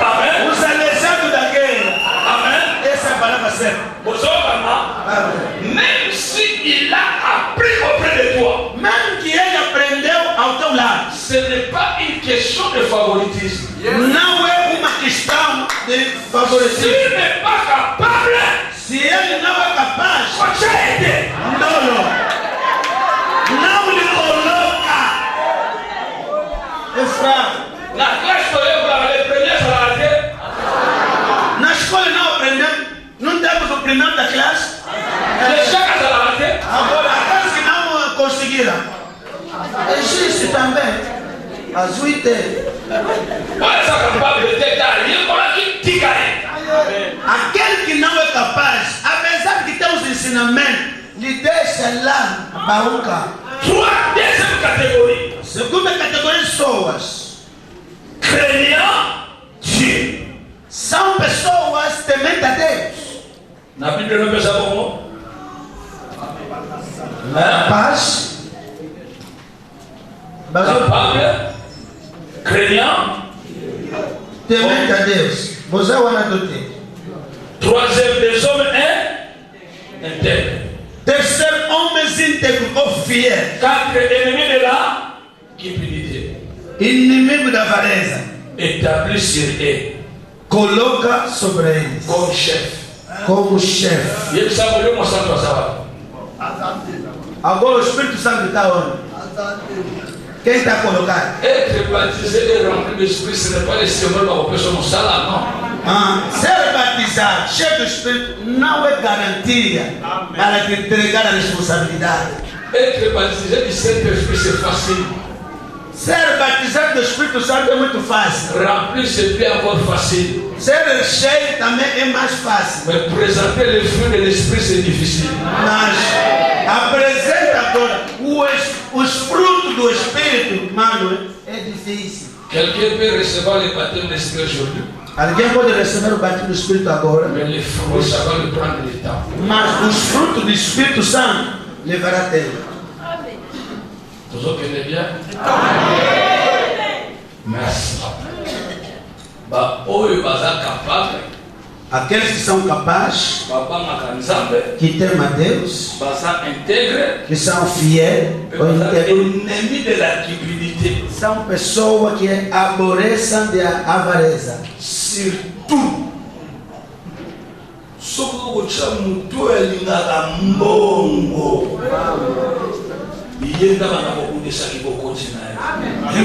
Amen. Os aleijados da guerra. Amen. Essa é a palavra certa. Même si il a appris auprès de toi, Mesmo que ele aprendeu ao teu lado, ce n'est pas une question de favoritisme. não é uma questão de S'il favoritismo. n'est pas capable, Se ele não é capaz, faut aider. não lhe coloca. É fraco. La classe pour les premiers salariés. Na escola não aprendemos, não temos o primeiro da classe. Les chaque salarié. Agora, aqueles que não conseguiram, existe também. As 8. Olha essa capaz de ter carinho com aqui tica. Aquele que não é capaz, apesar de ter os ensinamentos, L'idée c'est là, Baouka. Deuxième catégorie. Seconde catégorie, soas. Craignant Dieu. São pessoas tementes a Deus. Na Bíblia não pensa como? Paz. Capable, craignant, temente a Deus. Você vai adotar. Troisième des hommes intègres. Terceiro, homens íntegros ou fiéis. Quatre ennemis de la cupidité. Inimigo da avareza. Établi sur eux. Coloca sobre eles. Comme chef. Como chefe. E ele sabe onde eu mostrar tua sábado. Agora o Espírito Santo está onde? Quem está colocado? Être baptisé et rempli de l'esprit, ce n'est pas les seulement dans vos personnes, ça là, non. Ser batizado, cheio do Espírito, não é garantia para te entregar a responsabilidade. Être baptisé du Saint-Esprit, c'est facile. Ser batizado do Espírito Santo é muito fácil. Remplir, c'est bien encore facile. Ser cheio também é mais fácil. Mais présenter les fruits de l'esprit, c'est difficile. Mas apresenta agora os frutos do Espírito, mano, é difícil. Quelqu'un peut recevoir le baptême de l'esprit aujourd'hui. Alguém pode receber o batismo do Espírito agora. Mais les fruits, ça va lui prendre du temps. Mas os frutos do Espírito Santo levará tempo. Vous entendez bien? Merci. Bah, eux, ils capable. Aqueles que são capazes, que temem a Deus, que são fiéis, ennemis de la cupidité. São pessoas que aborrecem a avareza. Surtout, se você é muito elingada mbongo,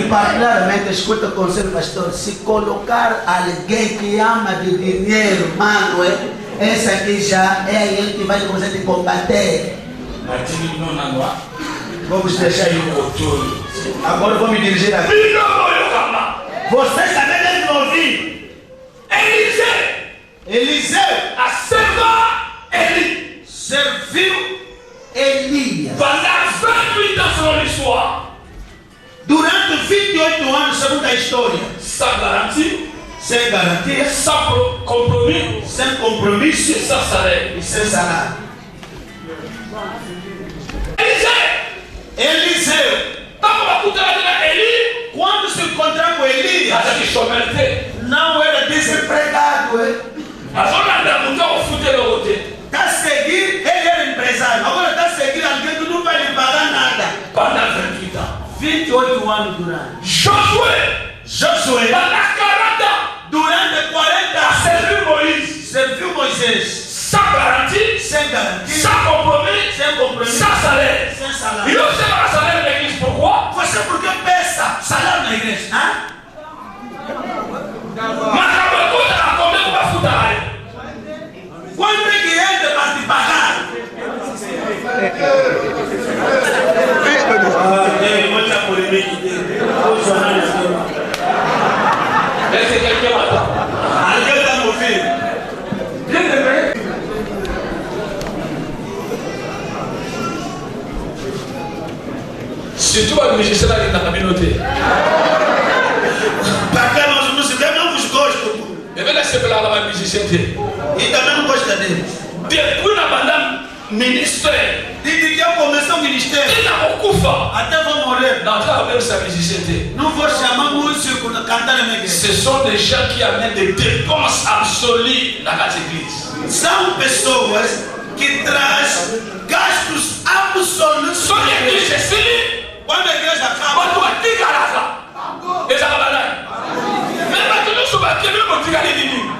particularmente, escuta o conselho, pastor. Se colocar alguém que ama de dinheiro, mano, esse aqui já é ele que vai começar a te combater. Vamos deixar ele. Agora vou me dirigir aqui. Vocês também devem ouvir. Eliseu a serva Eli serviu Elias. Pendant 28 ans selon l'histoire. Durante 28 anos, segundo a história. Sans garantie. Sem garantia. Sans compromis. Sem compromisso. E sans salário. E sem salário. Eliseu. Quando se encontrou com Elias, não era desempregado. Está a seguir, ele era empresário. Agora está a seguir alguém que não vai lhe pagar nada. Pendant 28 ans. 28 anos durante. Josué. Pendant 40 ans. Durante 40 anos. Serviu Moisés. Sans garantie. Sem garantia. Sans compromis. Sem compromisso. Sans salaire. Sem salário. E você vai salário na igreja pourquoi? Você por que pensa salário na igreja? Mas a conta na como é que vai futar? Quando é que entra para te pagar? Muita polêmica dele. Esse aqui é que matar. Alguém está me ouvindo? Se tu vai me dizer que está na communauté. Para que nós músicos não vos gostam. Eu vou receber lá na musicien. E também não gosta deles. Depois na madame ministère. Desde que eu comecei o ministério. Ele não ocupa. Até vou morrer. Não, tu vai ver essa musicien. Não vou chamar músico para cantar na minha igreja. Ce sont des gens qui amènent des dépenses absolues dans la église. São pessoas que trazem gastos absolutos. Só que a igreja é quando a igreja acaba, quando a tica lá, eles acabam. Mesmo que não souber que não vou tirar de mim.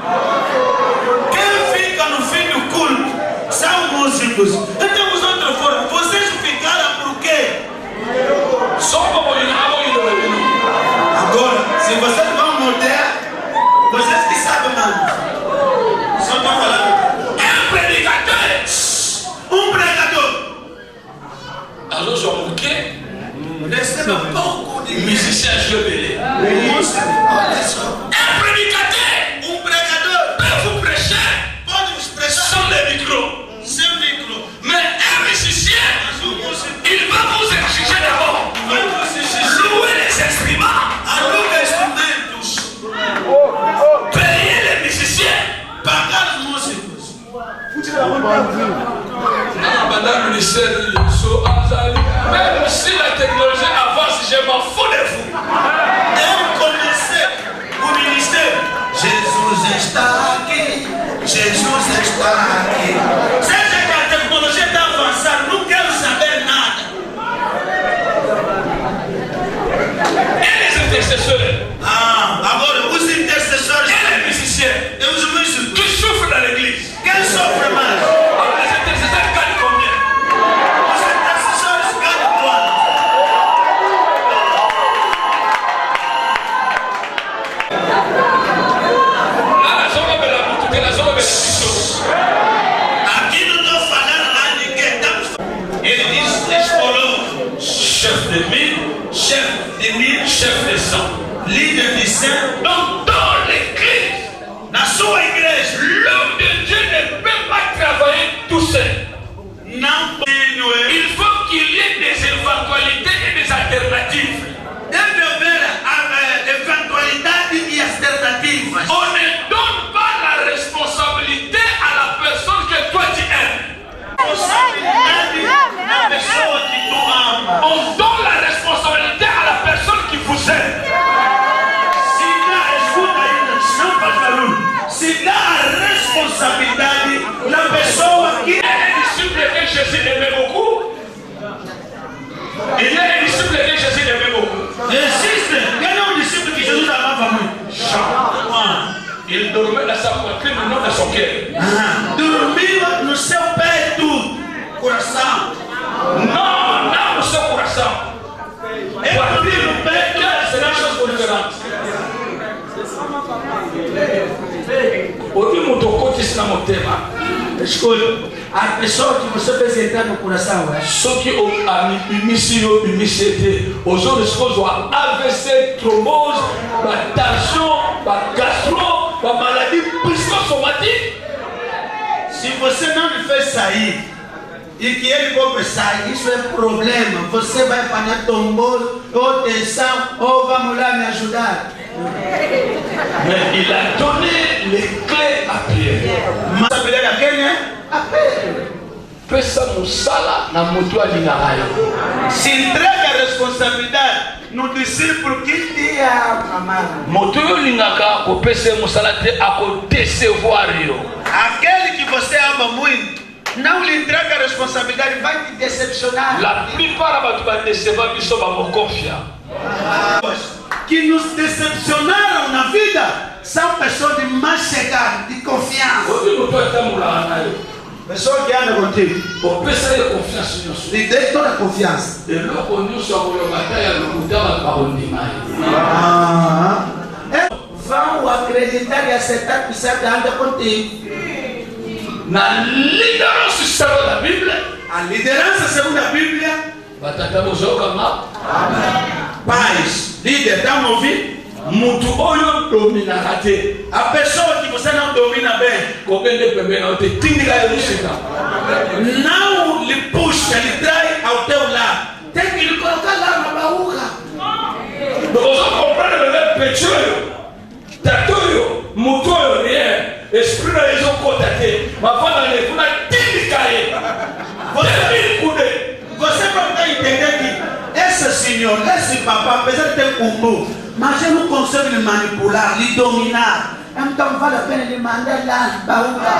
Quem fica no fim do culto são músicos. Então, de outra forma, vocês ficaram por quê? Só para agora, se vocês vão morder, vocês que sabem, mano. Só para falar. É um predicador. Um pregador. Alors, je me quê? Receba pouco de musicien belé. Um prédicateur. Um pregador. Peut vous prêcher. Pode vos prêcher. Sans les micros. Sem micro. Mais pendant le ministère de Yesu Azali, même si la technologie avance, je m'en fous de vous. Et vous connaissez au ministère, Jesus está aqui, Jesus está aqui. Seja que a tecnologia está avançando, não quero saber nada. Et les intercesseurs? Agora os intercessores et les musiciens? E os músicos? Qui souffrent dans l'église? Quem sofre mais? Alors les intercesseurs gagnent combien? Os intercessores ganham quanto? Aqui não estou falando a ninguém. Ele diz: explorou. Chef de mille, chef de cent. Líder de 100. Donc dans l'église, Na sua igreja, l'homme de Dieu ne peut pas travailler tout seul. não tem. Il faut qu'il y ait des éventualités et des alternatives. Deve haver eventualidade e alternativas. On ne donne pas la responsabilité à la personne que toi tu aimes. Responsabilidade na pessoa que tu ama. On donne la responsabilité à la personne qui vous aime. Se dá, escuta ainda, não faz barulho. Se dá a responsabilidade na pessoa que Il y a un disciple que Jésus aimait beaucoup. Il y a un disciple que Jésus aimait beaucoup. existe. Quem é o discípulo que Jesus amava muito? Jean. Il dormait dans sa poitrine, non dans son cœur. Dormia no seu peito, coração. Non, non, c'est son coração. Ele dormia no peito. C'est la chose différente. Ouvi muito côté isso na motema. Escolha. A pessoa que você fez entrar no coração, Ceux qui ont initié aujourd'hui, les choses ont AVC, thrombose, tension, gastro, maladie psychosomatique. se você não lhe fez sair e que ele confessar, isso é problema. Você vai apanhar tombos, ou tensão, ou vamos lá me ajudar. Mais il a donné les clés à Pierre. Mas a mulher a quem é? A Pedro. Pesa musala na moto alingarayo. Se entrega a responsabilidade no discípulo que te ama, mano. Moto lingaka ko pesa musala te ako décevoir yo. Aquele que você ama muito, não lhe entrega a responsabilidade, vai te decepcionar. La plupart ba tu décevoir biso ba mo confia. Que nos decepcionaram na vida são pessoas de mais chegada, de confiança. Ouvi moto atamula nayo. Pessoa que anda contigo, Pour pesa de confiance niso. lhe dê toda a confiança. eloko nyonso akoyokata ya lokuta bakondima ye. Vão acreditar e aceitar que você anda contigo. Na liderança salo da Bíblia, A liderança, segundo a Bíblia, batata bozokanga pais, líder, dá um ouvido. mutu oyo dominaka te A pessoa que você não domina bem, kokende pembeni ote tindika ya lusika não lhe puxa, lhe trai ao teu lado. Tem que lhe colocar lá na baúca. ozo comprendre bebe peti oyo tata oyo mutu oyo rien esprit na ezokota te mafana nekuna tindika ye kude. Você vai entender que esse senhor, esse papá, apesar de ter comum, mas ele não consegue lhe manipular, lhe dominar. Então vale a pena lhe mandar lá na baúca.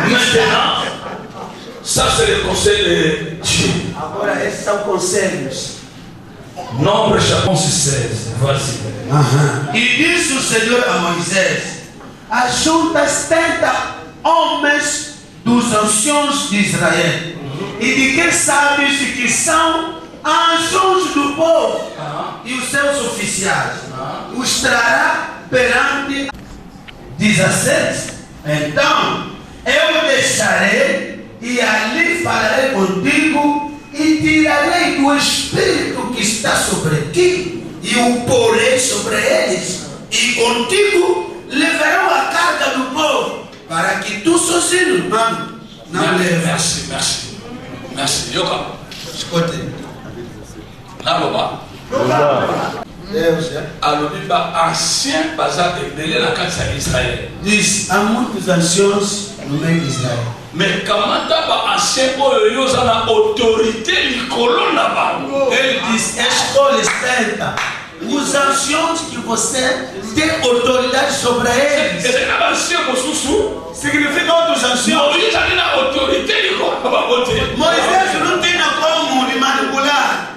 Maintenant, ça c'est le conseil de Dieu. Agora, esses são conselhos. Nombre chapitre 16, vas-y. E disse o Senhor a Moisés: ajunta 70 homens dos anciãos de Israel e de quem sabes que são anciãos do povo e os seus oficiais. Os trará perante 17. Então eu deixarei e ali falarei contigo e tirarei do Espírito que está sobre ti e o porei sobre eles, e contigo levarão a carga do povo, para que tu sozinho, mano, não leves. Merci. Yoka. Escute. Naloba. Deus, alobi ba ancien baza ebele na kati ya Israël. diz, há muitos anciãos no meio de Israel. Mais kamata ba ancien oyo na autorité likolo na bango. Ele diz escola sainte. Os anciãos que você tem autoridade sobre eles. Significa outros anciãos. Moisés não tem como de manipular.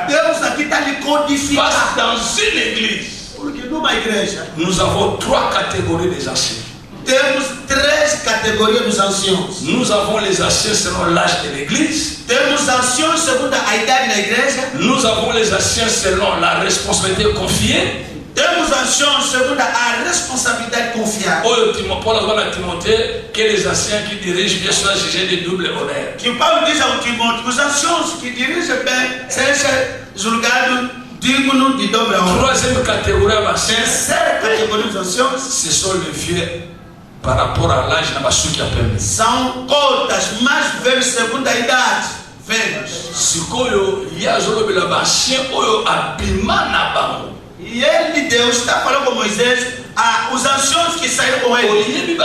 Deus aqui está lhe codificando. Dans une église, porque numa igreja, nous avons 3 catégories des anciens. Temos 3 categorias dos anciãos. Nous avons les anciens selon l'âge de l'église. Temos anciãos segundo a idade da igreja. Nous avons les anciens selon la responsabilité confiée. Temos anciãos segundo a responsabilidade confiada. Paul a dit à Timothée que les anciens qui dirigent bien soient jugés de double honneur. Que Paulo diz ao Timóteo que os anciãos que dirigem bem sejam julgados dignos de dobra honra. 3e catégorie d'anciens. Terceira categoria dos anciãos, ce sont les vieux par rapport à l'âge na basuki apembe. São cotas mais velhos segundo a idade. Velhos. Sikoyo yazolobela bancien oyo abima na bango. E ele, Deus, está falando com Moisés, os anciãos que saíram com ele.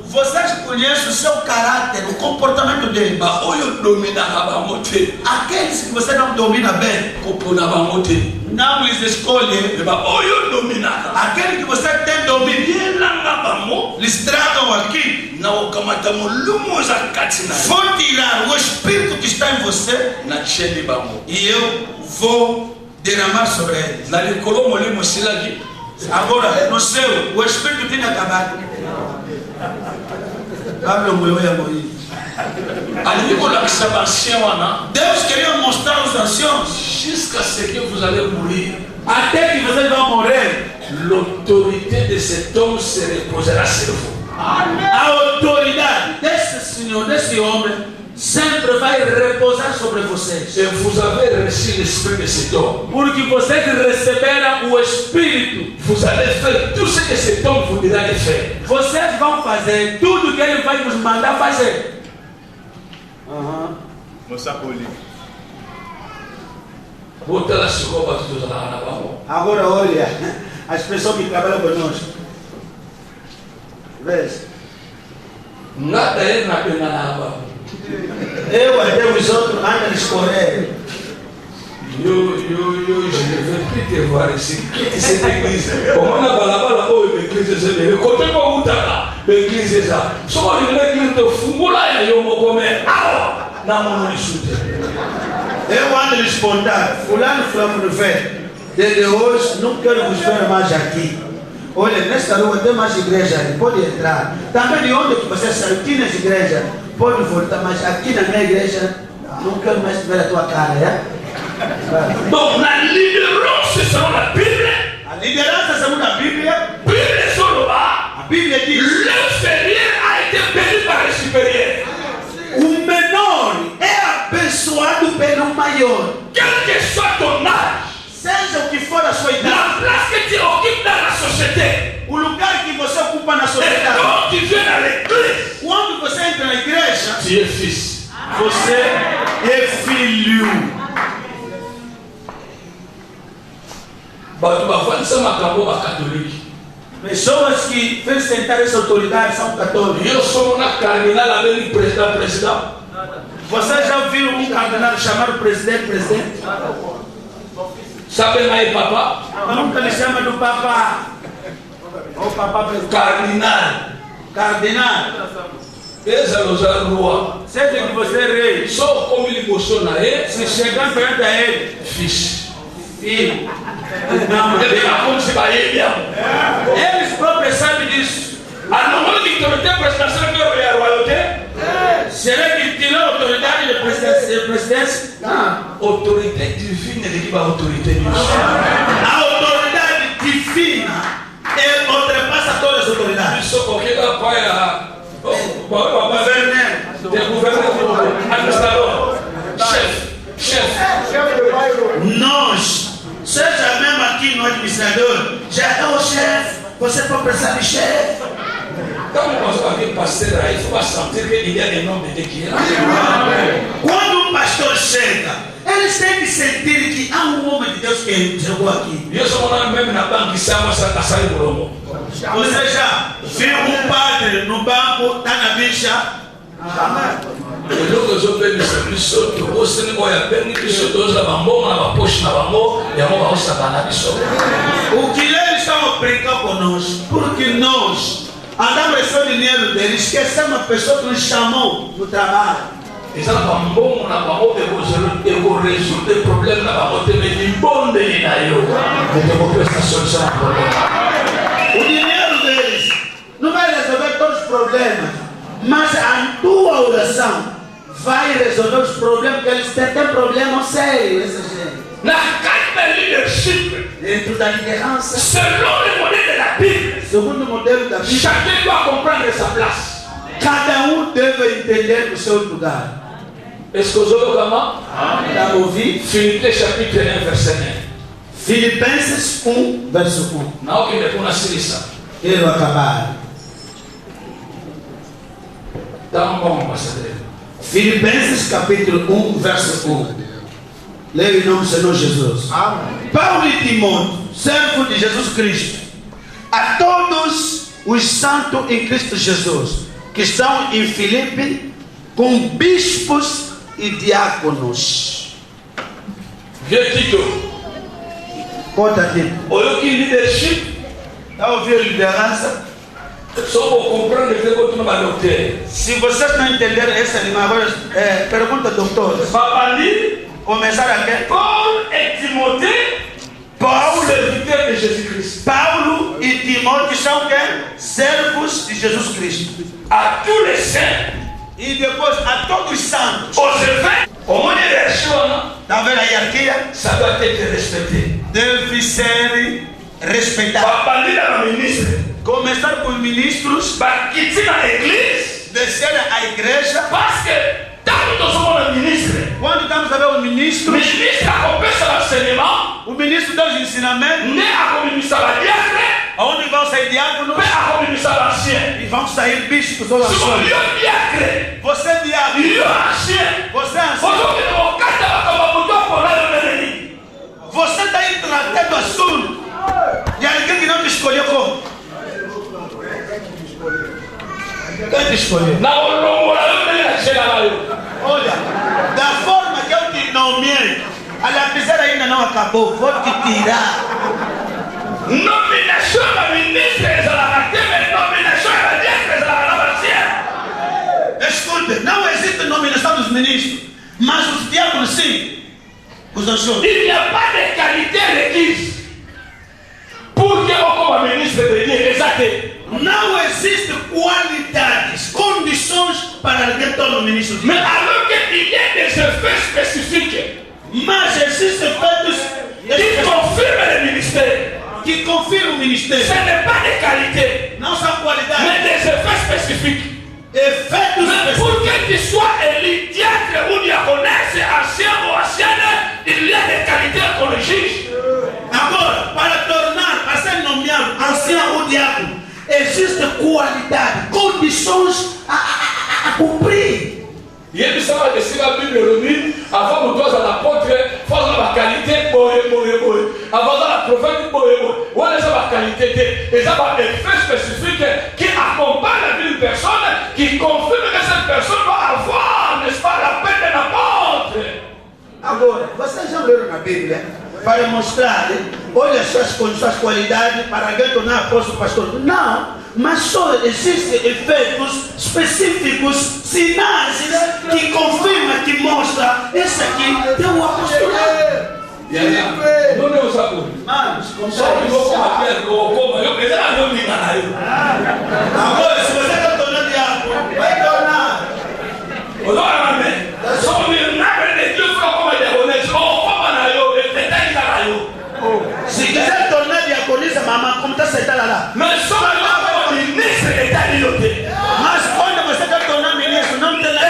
Vocês conhecem o seu caráter, o comportamento dele. Aqueles que você não domina bem, não lhes escolhe. Aqueles que você tem domínio, lhes tragam aqui. Vou tirar o espírito que está em você e eu vou derramar sobre eles. Agora, no céu, o espírito tinha acabado. Deus queria mostrar aos anciãos jusqu'à ce que vous allez mourir. Até que vocês vão morrer, l'autorité de cet homme se reposera sur vous. A autoridade desse senhor, desse homem, sempre vai repousar sobre vocês. Et vous avez reçu l'esprit de cet homme. Porque vocês receberam o espírito. Vous allez faire tout ce que cet homme vous dira de faire. Vocês vão fazer tudo que ele vai nos mandar fazer. Mossacoli. Agora olha, as pessoas que trabalham conosco. Veja. Nada é na pena. Eu até os outros andam a escorrer. Je ne vais plus te voir ici. Quitte cette église. Comment on a balabala l'église c'est le côté où l'église est ça. Soit l'église de Fumula et Yomokome. Ah, na mon insulte. Eu ando a lhes contar, fulano foi ver. Desde hoje não quero vos ver mais aqui. Olha, nesta rua tem mais igreja, pode entrar. Também de onde que você saiu, tinha as igrejas, pode voltar, mas aqui na minha igreja não quero mais ver a tua cara, é? Donc la liderança selon la Bible. A liderança segundo a Bíblia. Bible solo bas. A Bíblia diz: l'inférieur a été béni par le supérieur. O menor é abençoado pelo maior. Quel que soit ton âge, seja o que for a sua idade, la place que tu occupes dans la société, o lugar que você ocupa na sociedade, quand tu viens dans l'église, quando você entra na igreja, tu es fils. Você é filho. Pessoas que fez sentar essa autoridade são católicos. Eu sou um cardinal ali, presidente. Vocês já viram um cardinal chamado presidente? Sabe aí, papá? Nunca lhe chama do papá. O papá presidente. Cardinal. Essa nos rua. Seja que você é rei. Só como ele gostou na ele. Se chegar perto a ele, filho. Eles próprios sabem disso. A não autoridade presidencial que é a royauté? Será que tirou a autoridade de presidência? Não. Autoridade divina é que a autoridade divina. A autoridade divina ultrapassa todas as autoridades. Isso qualquer pai governador, administrador, chefe. Nós, seja mesmo aqui no administrador, já é o chefe, você pode precisar de chefe. Quando alguém pastor aí, vai sentir que ele é em nome de Deus. Quando um pastor chega, ele eles têm que sentir que há um homem de Deus que chegou aqui. Ou seja, viu um padre no banco, está na bicha. O que eles estão a brincar conosco? Porque nós andamos recebendo dinheiro deles, esquecemos a pessoa que nos chamou no trabalho. Et ça va bon, on a pas honte de résoudre des problèmes, on a pas honte de mettre bon de l'inaïo. Mais de votre solution à problème. O dinheiro deles não vai resolver todos os problemas, mas a tua oração vai resolver os problemas que eles têm. Tem problema sério, essa gente. Na cadre de leadership, dentro da liderança, selon le modèle de la Bible, segundo o modelo da Bíblia, chacun doit comprendre sa place. Cada um deve entender o seu lugar. Est-ce que vous avez comment? Está ouvindo? Philippiens chapitre 1, verset 1. Filipenses 1, verso 1. Não que me põe silição. Quero acabar. Tá bom, pastor. Filipenses capítulo 1, verso 1. Leia em nome do Senhor Jesus. Amém. Paulo e Timóteo, servo de Jesus Cristo, a todos os santos em Cristo Jesus, que estão em Filipe, com bispos e diáconos. Tito. Conta aqui. Olha que leadership. Está ouvindo liderança? Só vou compreender que eu estou no doutor. Se vocês não entenderem essa língua, agora pergunta doutor. Papali, começar aqui. Paulo e Timóteo, Paulo, serviteur de Jesus Cristo. Paulo e Timóteo são quem? Servos de Jesus Cristo. A tous les saints. E depois a todos os santos. Os eventos. Como ele reaciona? Está vendo a hierarquia? Ça doit être respecté. Deve ser respeitado. Papali no ministro. Começar com os ministros. Quitter a igreja. Descer a igreja. Parce que tanto somos ministros. Quando estamos a ver os ministros. O ministro acompanha o ensinamento. O ministro dá os ensinamentos. Nem acompanha a diácono. Aonde vão sair diáconos? Nem acompanha a ancião. E vão sair bispos ou anciões. Você é diácono. E ancião. Você é ancião. Você está aí tratando assunto. E alguém que não te escolheu como? Quem te escolheu? Olha, da forma que eu te nomeei, a lapiseira ainda não acabou. Vou te tirar. Nominação da ministra, nominação da diácono, escuta, não existe nominação dos ministros, mas os diáconos sim. Os anciões. Il n'y a pas de qualité requise. Porque eu como ministro de Deus, exato. Não existe qualidades, condições para alguém tornar ministro de Deus. Mas alors qu'il y a des effets spécifiques. Mas existem efeitos que confirmam o ministério. Que confirmam o ministério. Ce n'est pas de qualité. Não são qualidades. Mais des effets spécifiques. Efeitos spécifiques. Pour que tu sois élu diacre ou diaconesse, ancien ou ancienne, il y a des qualités qu'on exige. Agora, para tornar, para ser nomeado ancião ou diácono, existe qualidade, condições a cumprir. E ele estava descendo a Bíblia reunir, avant de toi à l'apôtre, faz uma qualité boa. Avant de la prophète boa. Olha essa qualité, essa effet spécifique qui accompagne la vie d'une personne, qui confirme que cette personne va avoir, n'est-ce pas, la paix de l'apôtre. Agora, vocês já leram na Bíblia para mostrar, olha suas qualidades para alguém tornar apóstolo pastor? Não. Mas só existem efeitos específicos, sinais que confirmam, que mostram esse aqui tem um apostolado. Não é o sabor. Só que vou combater como eu pensava não me enganar. Agora, se você está tornando diabo, vai tornar. Só me nada de Deus para como diaconisa ou como na eu, ele está enganado. Se quiser tornar diaconisa, mamãe, como está sentada lá? Mas só ministro está lilote. Mas quando você quer tornar ministro, não tem nada.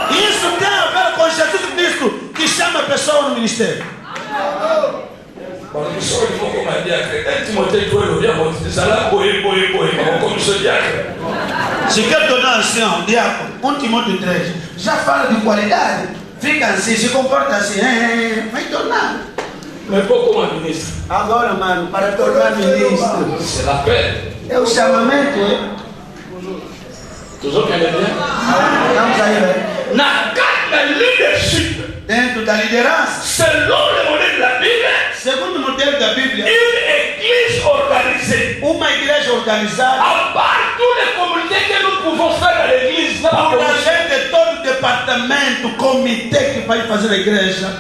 Isso tem a ver com Jesus Cristo que chama a pessoa no ministério. Quando só ele for como diácono, Timóteo foi o diabo, ele está lá, boi, como sou diácono. Se quer tornar ancião, diácono, 1 Timóteo 3, já fala de qualidade. Fica assim, se comporta assim, vai tornar. Mais pas comme un ministre. Agora, mano, para tornar ministro, C'est la paix. é o chamamento, hein? Toujours qu'elle est bien. Vamos aí, velho. Na carta leadership, Dentro da liderança, selon le modèle de la Bible, segundo o modelo da Bíblia, une église organisée. uma igreja organizada, À part tous les comités que nous pouvons faire à l'église, dans la por commission. gente todo o departamento, comitê que vai fazer a igreja,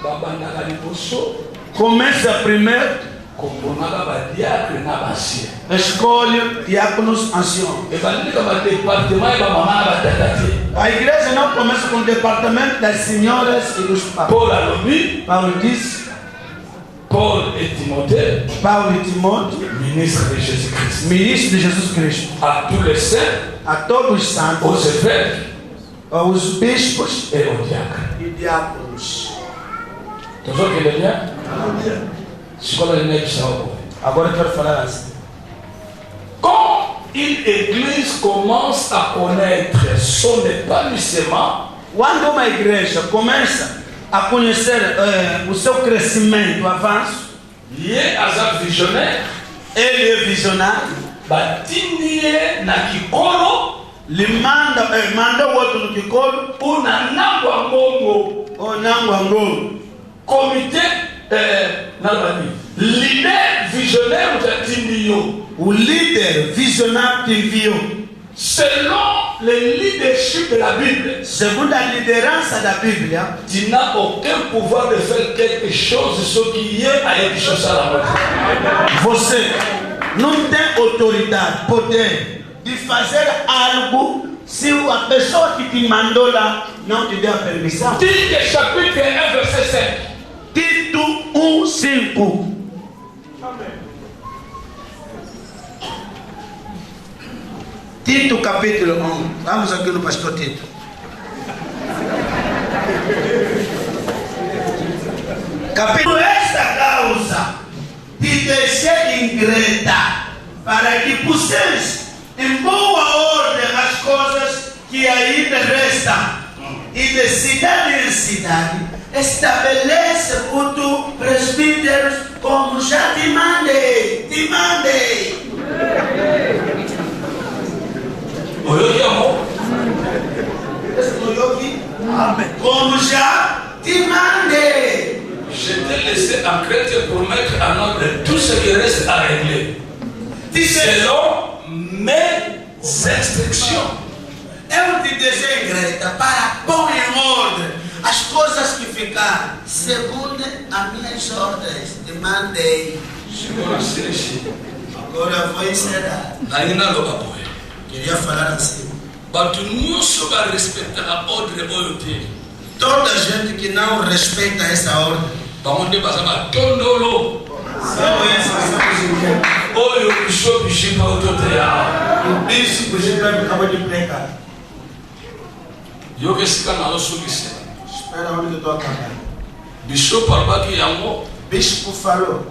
Babandaka liboso, começa primeiro, komponaka badiacre na basia. escolhe diáconos anciãos. Ebandika badepartement ya bamama na batata te. A igreja não começa com o departamento das senhoras e dos papos. Paul alobi, Paulo disse, Paul et Timothée, Paulo e Timóteo, ministre de Jésus-Christ. ministro de Jesus Cristo, À tous les saints, a todos os aux santos, évêques aos bispos et aux diacres. e diáconos. Toujours qu'il est bien? Sikola lina kisao. Agora eu quero falar assim. Quand une église commence à connaître son épanouissement, Quando uma igreja começa a conhecer o seu crescimento, avanço, lié à sa visionnaire, ele é visionário, batindie na kikolo, lhe manda o outro no Kikolo, una nangwa ngongo, ou não, Angola. comité, nalbani, leader visionnaire utatindi yo. O líder visionário te enviou. Selon le leadership de la Bible, Segundo a liderança da Bíblia, tu n'as aucun pouvoir de faire quelque chose ce qui est à quelque chose à la mode. você não tem autoridade, poder de fazer algo se a pessoa que te mandou lá não te deu a permissão. Tite chapitre 1 verset 5. Tito 1:5. Tito capítulo 1. Vamos aqui no pastor Tito. Capítulo esta causa te deixei ingrata para que pusesse em boa ordem as coisas que ainda restam e de cidade em cidade estabelece o tu presbíteros como já te mandei. Oyoki amo. Como já te mandei. Je t'ai laissé en Crète pour mettre en ordre tout ce qui reste à régler. Selon mes instructions. Eu te deixei Greta para pôr em ordem as coisas que ficaram segundo as minhas ordens. Te mandei. Agora vou encerrar. Naina loba boy. Queria falar assim. Bato nyonso ba respecta a ordre oyo te. Toda gente que não respeita essa ordem, Bango nde baza batondolo. são esses Oyo bishop bishipa ototeya. o bispo que acabou de pregar. Yoke sika na osukise. Espera onde eu estou acabando. Bishop alobaki yango Bispo falou,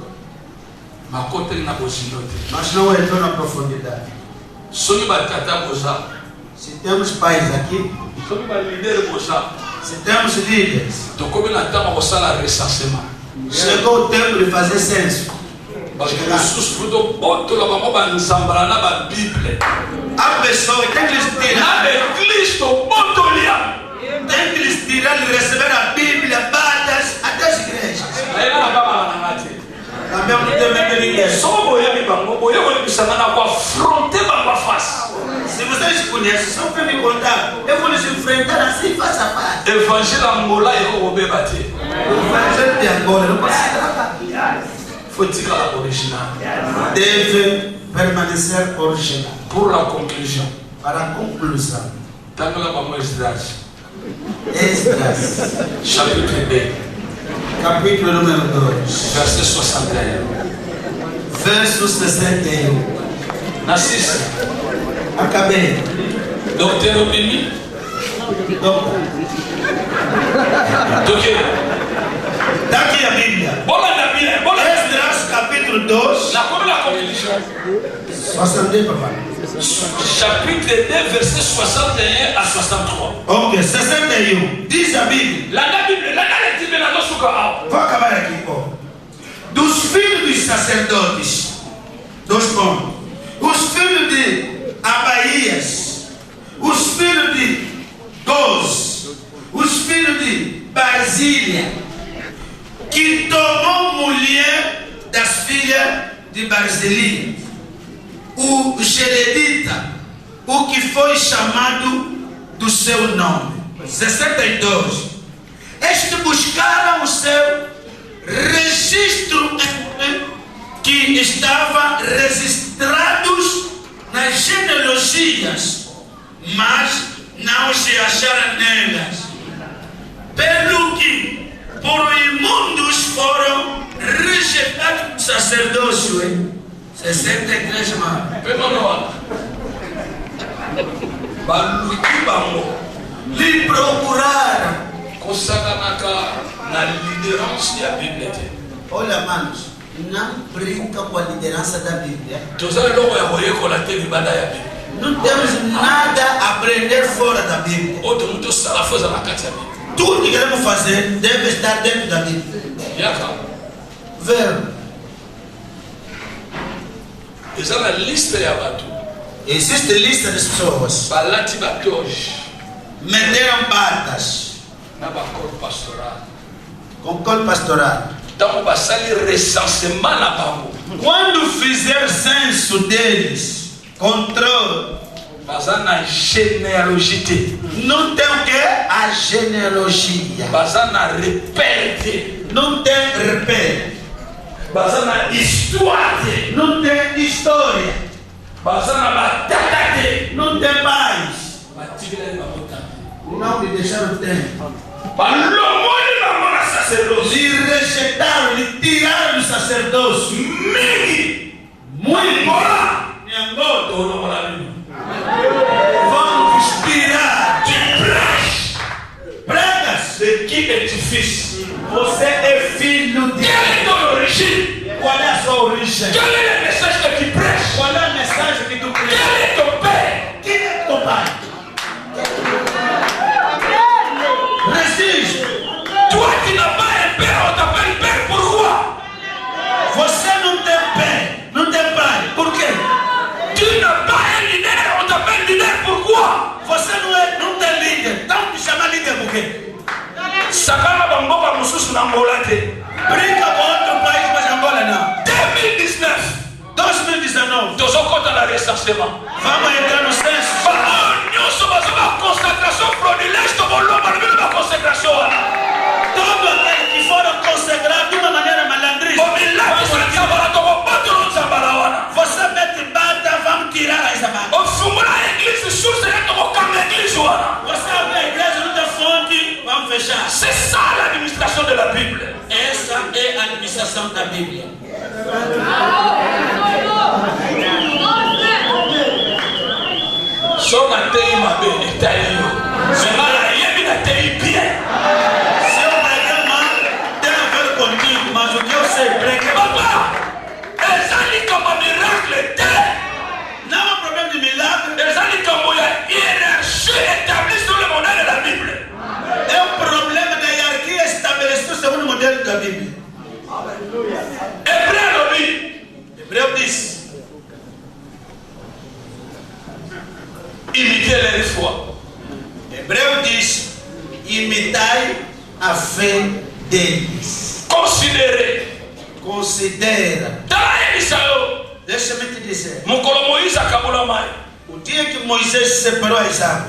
makoteli na bozindo te. mas não entrou na profundidade. Soki batata boza, Se temos pais aqui, soki balidere boza, se temos líderes, tokomi na ntango kosala recensement. chegou o tempo de fazer censo. Bato mosusu po tobotola bango banzambala na babible. A pessoa tem que lhes Na tirar, eglise tobotolia. tem que lhes tirar de receber a Bíblia, batas até as igrejas. Ayena na baba na ngati. Também não tem medo de ninguém. Soko boyebi bango, boye koyebisana na koafronte bango face. Se vocês conhecem, só para me contar, eu vou lhes enfrentar assim face a face. Évangile angola ekokobeba te. O evangelho de agora não pode se tratar. Faut tikala original. Deve permanecer original. Pour la conclusion, Para a conclusão, tangola bango Esdras, Esdras, chapitre 2, capítulo número 2, verset 61. verso 61. Na 6, Acabei. Deutéronomie, Então, do que? daqui a Bíblia. Bola da Bíblia, bola. Esdras, capítulo Chapitre 2. La conclusion. 62, papa. Chapitre 2, verset 61 à 63. Ok, 61. Diz a Bíblia. Lá na Bíblia, lá na Bíblia, lá no Sucao. Vou acabar aqui, pô. Dos filhos dos sacerdotes, 2 pontos. Os filhos de Abaías, os filhos de Goz, os filhos de Barzília, que tomou mulher das filhas de Barzília, o Xeredita, o que foi chamado do seu nome. 62. Estes buscaram o seu registro que estava registrados nas genealogias, mas não se acharam nelas, pelo que por imundos foram rejeitados do sacerdócio. 63 mano. Lhe procuraram. Na liderança da Bíblia. Olha, manos, não brinca com a liderança da Bíblia. Não temos nada a aprender fora da Bíblia. Tudo que queremos fazer deve estar dentro da Bíblia. Verbo. Existe lista de pessoas. Meteram patas. Com cor pastoral. Quando fizer censo deles, controle. Não tem o que? A genealogia. Não tem repente. Não tem história. Não tem paz. Não lhe deixaram tempo. Lhe rejeitaram, lhe tiraram do sacerdócio. Muito. Vamos inspirar. Pregas. De que edifício? Você é filho de. Qual é a tua origem? Qual é a sua origem? Qual é a mensagem que tu prêches? Qual é a mensagem que tu pregas? Quem é teu pai? Quem é teu pai? Prestige. Toi qui n'as pas un père, on t'appelle père, pourquoi? Você não tem pé, não tem pai. Por quê? Tu n'as pas un leader, on t'appelle leader, pourquoi? Você não tem líder. Então te chama líder por quê? Sakana bamboka mususu na Angola te. Brinca com outro país, mas Angola não. 2019. Tozokota na recensement. Vamos entrar no censo. Nyonso bazoba consacration fraudulente to boloma no ba consacration. Todo aquele que foram consagrados de uma maneira malandrista. Você mete bata, vamos tirar essa bata. Você abre a igreja, não tem fonte, vamos fechar. C'est ça l'administration de la Bible. Essa é a administração da Bíblia. Só na TI ma bem, está aí. Se mala yemi na TI bien. Seu programa tem a ver contigo, mas o que eu sei prega. Papa, ezali como miracle te. Não é um problema de milagre. Ezali como a hiérarchie établie sur le modèle de la Bible. É um problema da hierarquia estabelecida segundo o modelo da Bíblia. Hebreu diz. Imitez leur foi. Hebreu diz: imitai a fé deles. Considera. Israel. Deixa-me te dizer. Mukolo Moïse akabula mai. O dia que Moisés separou as águas.